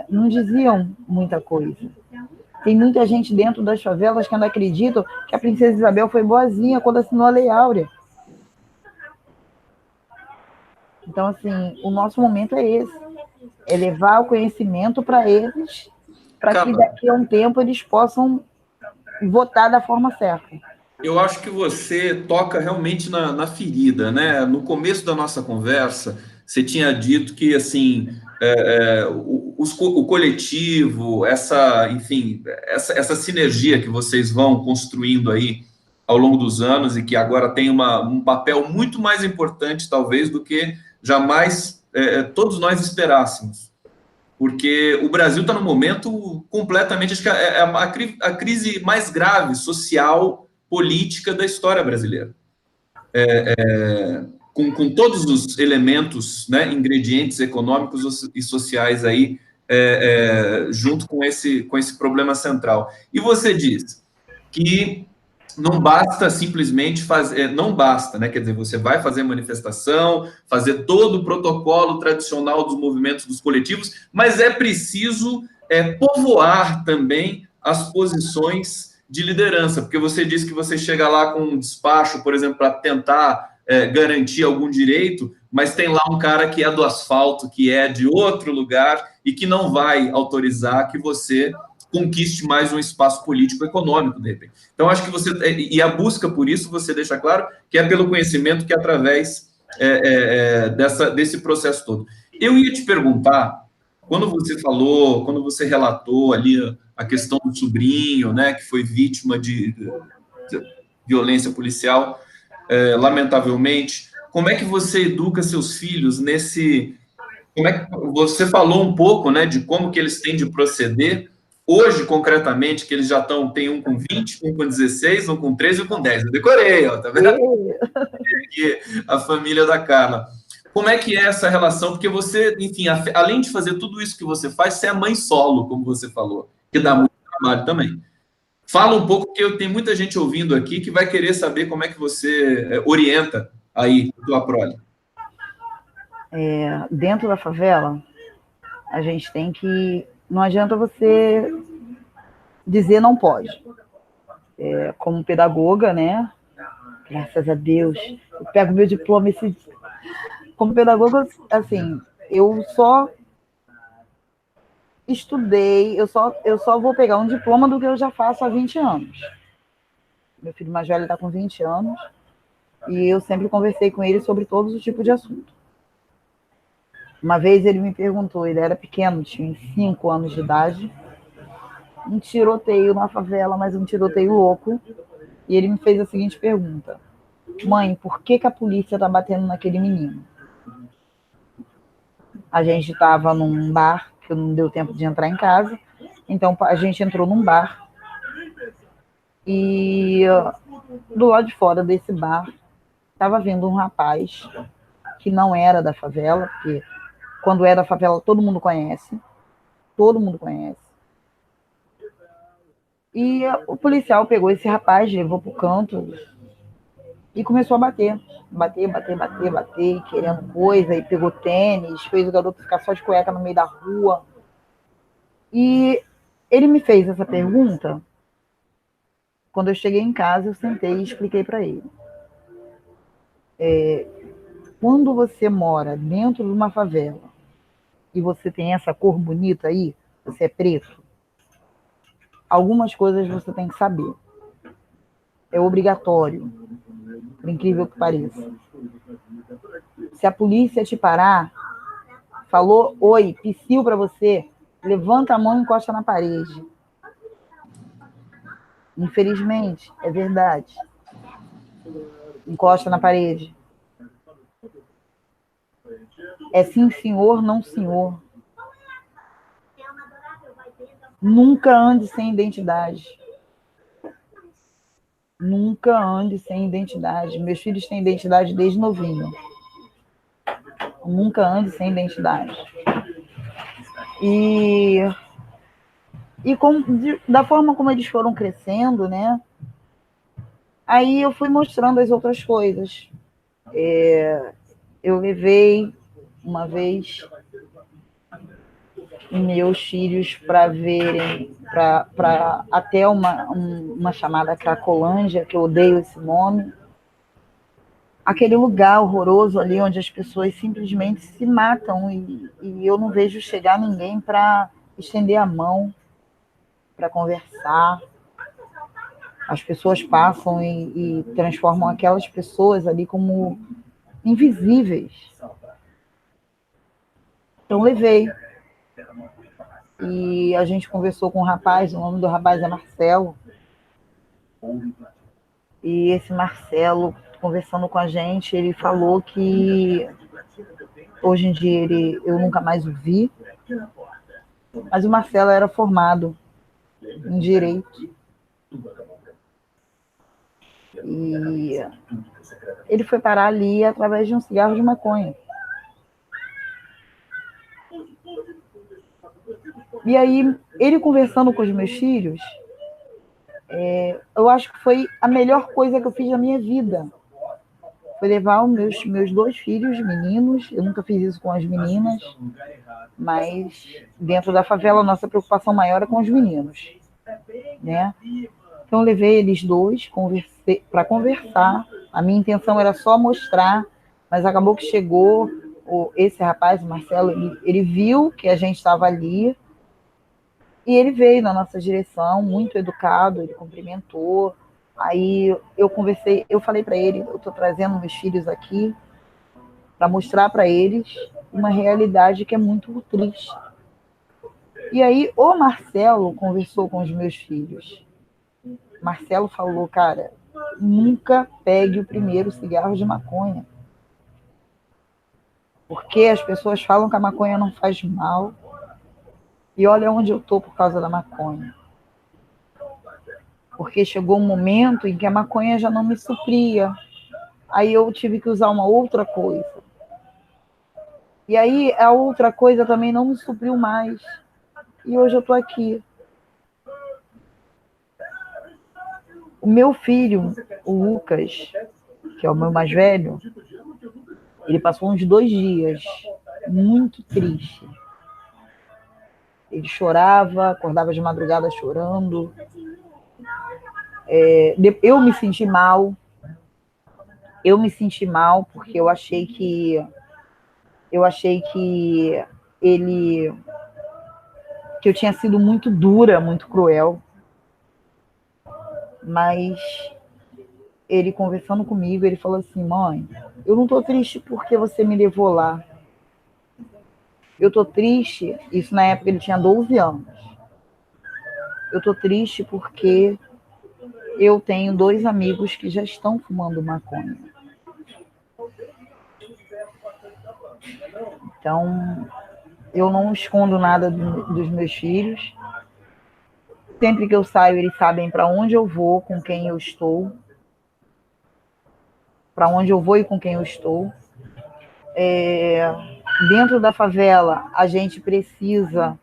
não diziam muita coisa. Tem muita gente dentro das favelas que ainda acreditam que a princesa Isabel foi boazinha quando assinou a Lei Áurea. Então, assim, o nosso momento é esse, é levar o conhecimento para eles, para que daqui a um tempo eles possam votar da forma certa. Eu acho que você toca realmente na ferida, né? No começo da nossa conversa, você tinha dito que, assim, o coletivo, enfim, essa sinergia que vocês vão construindo aí ao longo dos anos e que agora tem um papel muito mais importante, talvez, do que jamais todos nós esperássemos. Porque o Brasil está num momento completamente, acho que é a crise mais grave social, política da história brasileira. Com todos os elementos, né, ingredientes econômicos e sociais aí, junto com esse problema central. E você diz que não basta simplesmente fazer, não basta, né? Quer dizer, você vai fazer manifestação, fazer todo o protocolo tradicional dos movimentos dos coletivos, mas é preciso povoar também as posições de liderança, porque você disse que você chega lá com um despacho, por exemplo, para tentar garantir algum direito, mas tem lá um cara que é do asfalto, que é de outro lugar e que não vai autorizar que você conquiste mais um espaço político-econômico, de repente. Então, acho que você... E a busca por isso, você deixa claro que é pelo conhecimento que é através desse processo todo. Eu ia te perguntar, quando você relatou ali a questão do sobrinho, né, que foi vítima de violência policial, lamentavelmente, como é que você educa seus filhos nesse... Como é que você falou um pouco, né, de como que eles têm de proceder hoje, concretamente, que eles já tem um com 20, um com 16, um com 13 e um com 10. Eu decorei, ó, tá vendo? Aqui, a família da Carla. Como é que é essa relação? Porque você, enfim, além de fazer tudo isso que você faz, você é mãe solo, como você falou, que dá muito trabalho também. Fala um pouco, porque tem muita gente ouvindo aqui que vai querer saber como é que você orienta aí a tua prole. Dentro da favela, a gente tem que... Não adianta você dizer não pode. Como pedagoga, né? Graças a Deus, eu pego meu diploma como pedagoga, assim, eu só estudei, eu só vou pegar um diploma do que eu já faço há 20 anos. Meu filho mais velho está com 20 anos e eu sempre conversei com ele sobre todos os tipos de assunto. Uma vez ele me perguntou, ele era pequeno, tinha 5 anos de idade, um tiroteio na favela, mas um tiroteio louco, e ele me fez a seguinte pergunta: mãe, por que a polícia está batendo naquele menino? A gente estava num bar, que não deu tempo de entrar em casa, então a gente entrou num bar, e do lado de fora desse bar estava vindo um rapaz que não era da favela, porque quando é da favela todo mundo conhece, e o policial pegou esse rapaz, levou pro canto e começou a bater, querendo coisa, e pegou tênis, fez o garoto ficar só de cueca no meio da rua. E ele me fez essa pergunta. Quando eu cheguei em casa, eu sentei e expliquei para ele. Quando você mora dentro de uma favela e você tem essa cor bonita aí, você é preto, algumas coisas você tem que saber. É obrigatório, por incrível que pareça. Se a polícia te parar, falou oi, psiu para você, levanta a mão e encosta na parede. Infelizmente, é verdade. Encosta na parede. É sim, senhor, não, senhor. Nunca ande sem identidade. Nunca ande sem identidade. Meus filhos têm identidade desde novinho. Nunca ande sem identidade. Da forma como eles foram crescendo, né? Aí eu fui mostrando as outras coisas. Eu levei uma vez meus filhos para verem, para até uma chamada Cracolândia, que eu odeio esse nome, aquele lugar horroroso ali onde as pessoas simplesmente se matam e eu não vejo chegar ninguém para estender a mão, para conversar. As pessoas passam e transformam aquelas pessoas ali como invisíveis. Então levei. E a gente conversou com um rapaz, o nome do rapaz é Marcelo. E esse Marcelo, conversando com a gente, ele falou que hoje em dia eu nunca mais o vi, mas o Marcelo era formado em Direito. E ele foi parar ali através de um cigarro de maconha. E aí, ele conversando com os meus filhos, eu acho que foi a melhor coisa que eu fiz na minha vida. Foi levar os meus 2 filhos meninos, eu nunca fiz isso com as meninas, mas dentro da favela a nossa preocupação maior é com os meninos, né? Então eu levei eles 2 para conversar. A minha intenção era só mostrar, mas acabou que chegou esse rapaz, o Marcelo, ele viu que a gente estava ali e ele veio na nossa direção, muito educado, ele cumprimentou. Aí eu conversei, eu falei para ele, eu estou trazendo meus filhos aqui para mostrar para eles uma realidade que é muito triste. E aí o Marcelo conversou com os meus filhos. Marcelo falou, cara, nunca pegue o primeiro cigarro de maconha. Porque as pessoas falam que a maconha não faz mal. E olha onde eu estou por causa da maconha. Porque chegou um momento em que a maconha já não me supria. Aí eu tive que usar uma outra coisa. E aí a outra coisa também não me supriu mais. E hoje eu estou aqui. O meu filho, o Lucas, que é o meu mais velho, ele passou uns 2 dias muito triste. Ele chorava, acordava de madrugada chorando. Eu me senti mal. Eu me senti mal porque eu achei que que eu tinha sido muito dura, muito cruel. Mas ele conversando comigo, ele falou assim, mãe, eu não tô triste porque você me levou lá. Eu tô triste, isso na época ele tinha 12 anos. Eu tô triste porque eu tenho 2 amigos que já estão fumando maconha. Então, eu não escondo nada dos meus filhos. Sempre que eu saio, eles sabem para onde eu vou, com quem eu estou. Para onde eu vou e com quem eu estou. Dentro da favela, a gente precisa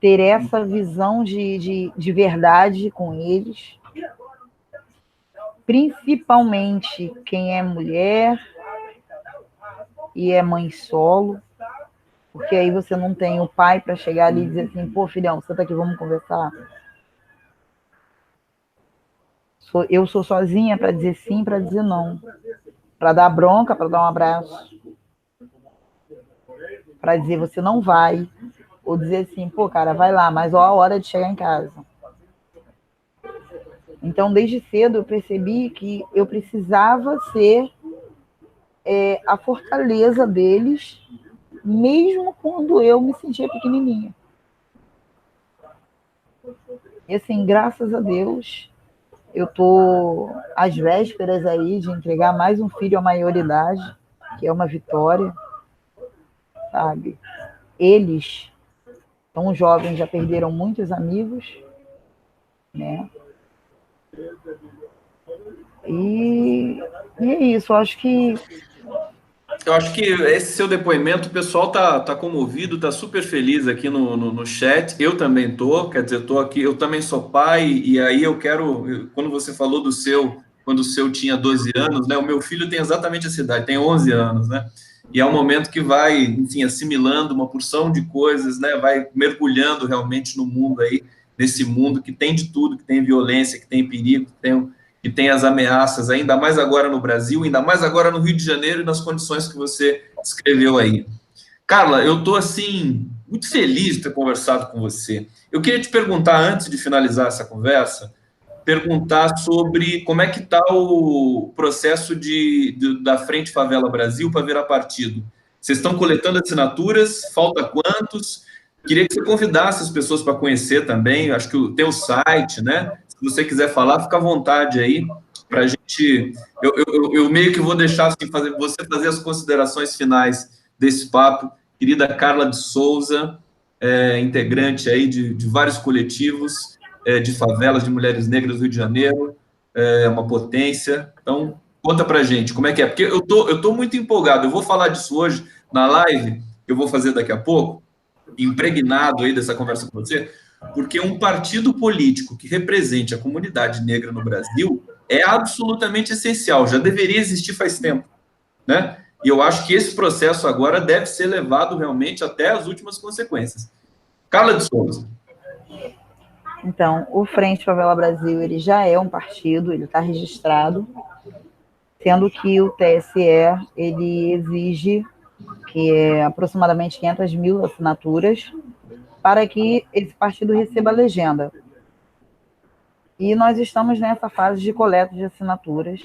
ter essa visão de verdade com eles. Principalmente quem é mulher e é mãe solo. Porque aí você não tem o pai para chegar ali e dizer assim, pô, filhão, senta aqui, vamos conversar. Eu sou sozinha para dizer sim, para dizer não. Para dar bronca, para dar um abraço. Para dizer você não vai. Ou dizer assim, pô, cara, vai lá, mas ó a hora de chegar em casa. Então, desde cedo, eu percebi que eu precisava ser a fortaleza deles, mesmo quando eu me sentia pequenininha. E assim, graças a Deus, eu estou às vésperas aí de entregar mais um filho à maioridade, que é uma vitória. sabe? Eles, tão jovens, já perderam muitos amigos, né? E é isso, eu acho que esse seu depoimento, o pessoal tá comovido, tá super feliz aqui no chat. Eu também tô, quer dizer, tô aqui, eu também sou pai, e aí quando você falou quando o seu tinha 12 anos, né? O meu filho tem exatamente essa idade, tem 11 anos, né? E é um momento que vai, enfim, assimilando uma porção de coisas, né? Vai mergulhando realmente no mundo aí, nesse mundo que tem de tudo, que tem violência, que tem perigo, que tem as ameaças, ainda mais agora no Brasil, ainda mais agora no Rio de Janeiro e nas condições que você descreveu aí. Carla, eu estou, assim, muito feliz de ter conversado com você. Eu queria te perguntar, antes de finalizar essa conversa, perguntar sobre como é que está o processo da Frente Favela Brasil para virar partido. Vocês estão coletando assinaturas? Falta quantos? Queria que você convidasse as pessoas para conhecer também. Acho que tem o site, né? Se você quiser falar, fica à vontade aí para a gente. Eu meio que vou deixar assim, você fazer as considerações finais desse papo. Querida Carla de Souza, integrante aí de vários coletivos de favelas, de mulheres negras do Rio de Janeiro, uma potência. Então, conta pra gente como é que é. Porque eu tô muito empolgado. Eu vou falar disso hoje na live que eu vou fazer daqui a pouco, impregnado aí dessa conversa com você, porque um partido político que represente a comunidade negra no Brasil é absolutamente essencial. Já deveria existir faz tempo, né? E eu acho que esse processo agora deve ser levado realmente até as últimas consequências. Carla de Souza. então, o Frente Favela Brasil, ele já é um partido, ele está registrado, sendo que o TSE, ele exige que é aproximadamente 500 mil assinaturas para que esse partido receba a legenda. E nós estamos nessa fase de coleta de assinaturas.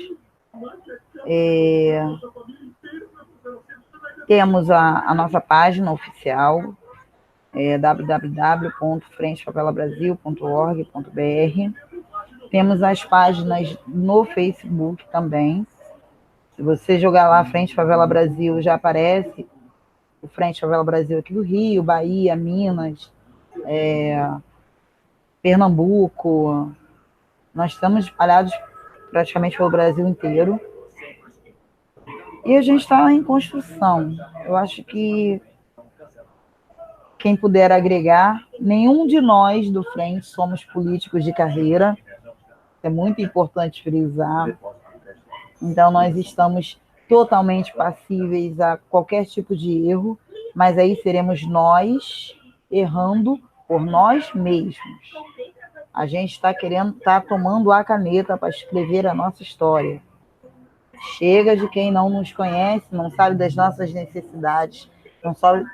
Temos a nossa página oficial, www.frentefavelabrasil.org.br. Temos as páginas no Facebook também. Se você jogar lá Frente Favela Brasil, já aparece o Frente Favela Brasil aqui do Rio, Bahia, Minas, Pernambuco. Nós estamos espalhados praticamente pelo Brasil inteiro. E a gente está em construção. Eu acho que quem puder agregar, nenhum de nós do Frente somos políticos de carreira. É muito importante frisar. Então, nós estamos totalmente passíveis a qualquer tipo de erro, mas aí seremos nós errando por nós mesmos. A gente está tomando a caneta para escrever a nossa história. Chega de quem não nos conhece, não sabe das nossas necessidades,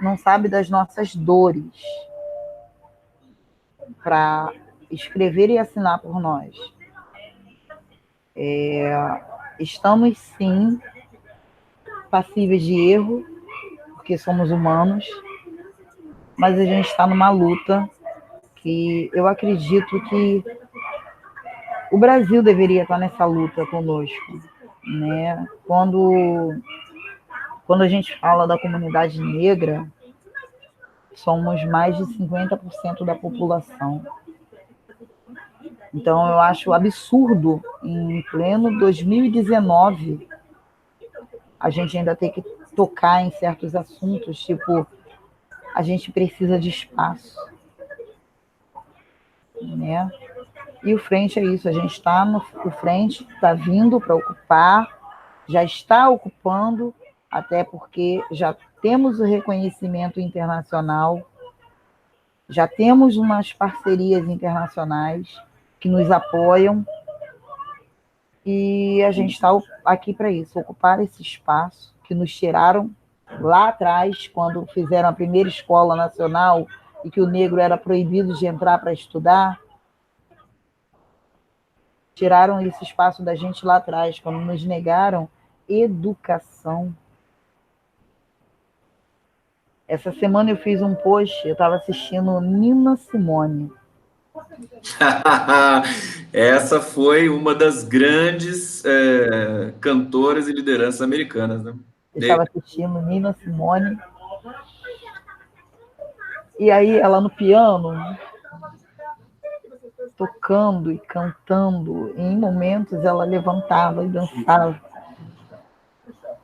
não sabe das nossas dores, para escrever e assinar por nós. Estamos, sim, passíveis de erro, porque somos humanos, mas a gente está numa luta que eu acredito que o Brasil deveria estar nessa luta conosco, né? Quando a gente fala da comunidade negra, somos mais de 50% da população. Então, eu acho absurdo, em pleno 2019, a gente ainda ter que tocar em certos assuntos, tipo, a gente precisa de espaço, né? E o Frente é isso, a gente está o Frente está vindo para ocupar, já está ocupando, até porque já temos o reconhecimento internacional, já temos umas parcerias internacionais que nos apoiam, e a gente está aqui para isso, ocupar esse espaço que nos tiraram lá atrás, quando fizeram a primeira escola nacional e que o negro era proibido de entrar para estudar. Tiraram esse espaço da gente lá atrás, quando nos negaram educação. Essa semana eu fiz um post, eu estava assistindo Nina Simone. Essa foi uma das grandes cantoras e lideranças americanas, né? Eu estava assistindo Nina Simone E aí ela no piano, tocando e cantando, e em momentos ela levantava e dançava.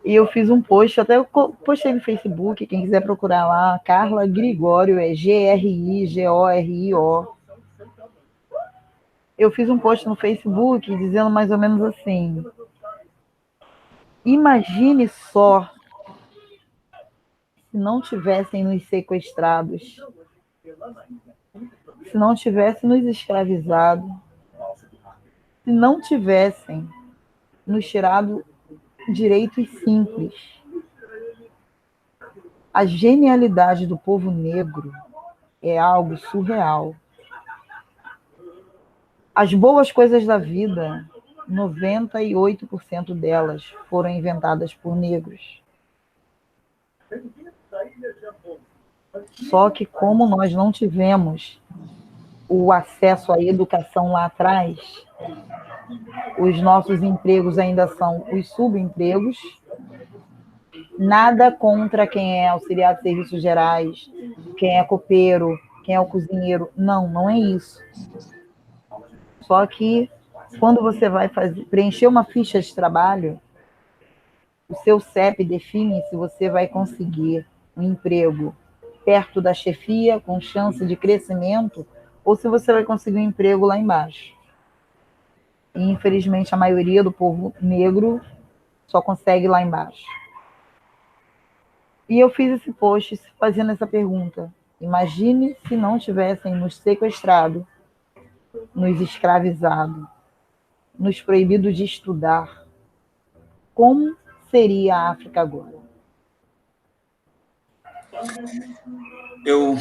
E eu fiz um post, até eu postei no Facebook, quem quiser procurar lá, Carla Grigório, é Grigorio. Eu fiz um post no Facebook dizendo mais ou menos assim: imagine só se não tivessem nos sequestrados, se não tivessem nos escravizado, se não tivessem nos tirado direitos simples. A genialidade do povo negro é algo surreal. As boas coisas da vida, 98% delas foram inventadas por negros. Só que como nós não tivemos o acesso à educação lá atrás, os nossos empregos ainda são os subempregos. Nada contra quem é auxiliar de serviços gerais, quem é copeiro, quem é o cozinheiro. Não, não é isso. Só que quando você vai preencher uma ficha de trabalho, o seu CEP define se você vai conseguir um emprego perto da chefia, com chance de crescimento, ou se você vai conseguir um emprego lá embaixo. E, infelizmente, a maioria do povo negro só consegue lá embaixo. E eu fiz esse post fazendo essa pergunta. Imagine se não tivessem nos sequestrado, nos escravizado, nos proibido de estudar. Como seria a África agora? Eu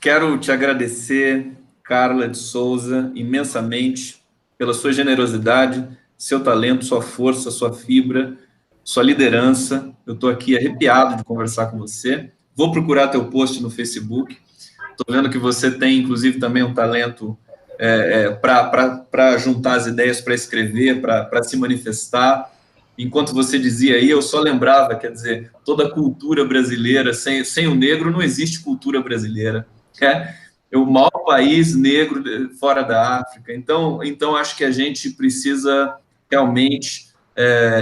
quero te agradecer, Carla de Souza, imensamente pela sua generosidade, seu talento, sua força, sua fibra, sua liderança. Eu estou aqui arrepiado de conversar com você. Vou procurar teu post no Facebook. Estou vendo que você tem, inclusive, também um talento para juntar as ideias, para escrever, para se manifestar. Enquanto você dizia aí, eu só lembrava, quer dizer, toda a cultura brasileira, sem o negro não existe cultura brasileira. É o maior país negro fora da África. Então acho que a gente precisa realmente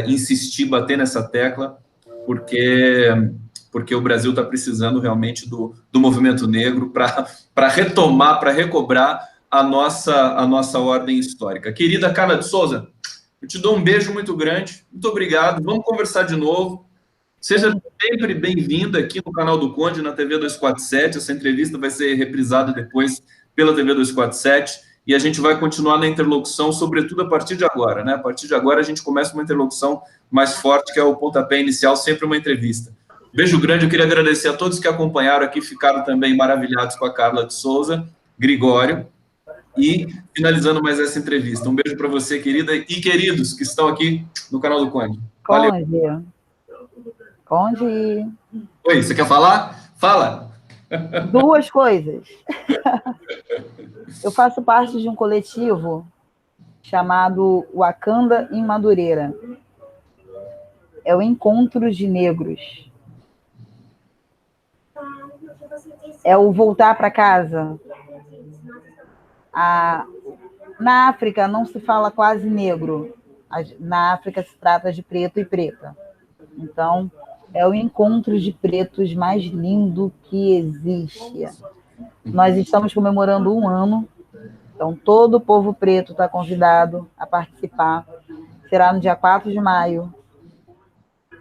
insistir, bater nessa tecla, porque o Brasil está precisando realmente do movimento negro para retomar, para recobrar a nossa ordem histórica. Querida Carla de Souza, eu te dou um beijo muito grande, muito obrigado, vamos conversar de novo. Seja sempre bem-vinda aqui no canal do Conde, na TV 247. Essa entrevista vai ser reprisada depois pela TV 247 e a gente vai continuar na interlocução, sobretudo a partir de agora, né? A partir de agora a gente começa uma interlocução mais forte, que é o pontapé inicial, sempre uma entrevista. Beijo grande, eu queria agradecer a todos que acompanharam aqui, ficaram também maravilhados com a Carla de Souza, Grigório, e finalizando mais essa entrevista. Um beijo para você, querida, e queridos que estão aqui no canal do Conde. Valeu. Conde. Oi, você quer falar? Fala. Duas coisas. Eu faço parte de um coletivo chamado Wakanda em Madureira. É o Encontro de Negros. É o voltar para casa. Na África não se fala quase negro. Na África se trata de preto e preta. Então, é o encontro de pretos mais lindo que existe. Nós estamos comemorando 1 ano. Então, todo o povo preto está convidado a participar. Será no dia 4 de maio,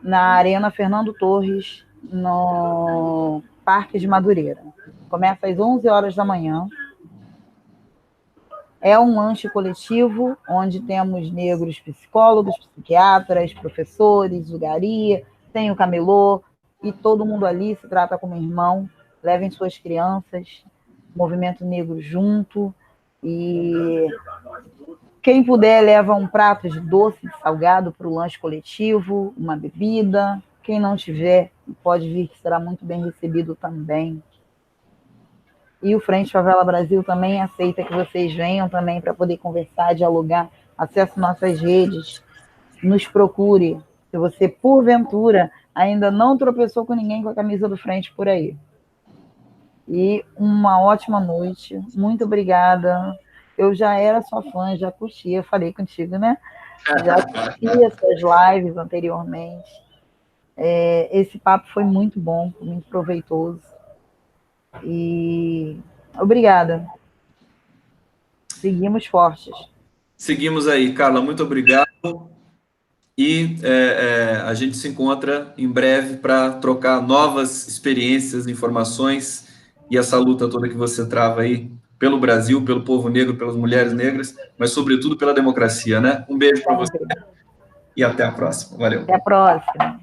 na Arena Fernando Torres, no Parque de Madureira. Começa às 11 horas da manhã. É um lanche coletivo, onde temos negros psicólogos, psiquiatras, professores, o Gari, tem o camelô, e todo mundo ali se trata como irmão. Levem suas crianças, movimento negro junto, e quem puder leva um prato de doce, de salgado para o lanche coletivo, uma bebida. Quem não tiver, pode vir, que será muito bem recebido também. E o Frente Favela Brasil também aceita que vocês venham também para poder conversar, dialogar. Acesse nossas redes, nos procure. Se você, porventura, ainda não tropeçou com ninguém com a camisa do Frente por aí. E uma ótima noite. Muito obrigada. Eu já era sua fã, já curtia, falei contigo, né? Já assistia suas lives anteriormente. Esse papo foi muito bom, muito proveitoso. E obrigada. Seguimos fortes. Seguimos aí, Carla, muito obrigado. E a gente se encontra em breve para trocar novas experiências, informações e essa luta toda que você trava aí pelo Brasil, pelo povo negro, pelas mulheres negras, mas sobretudo pela democracia, né? Um beijo para você Sempre. e até a próxima. Valeu. Até a próxima.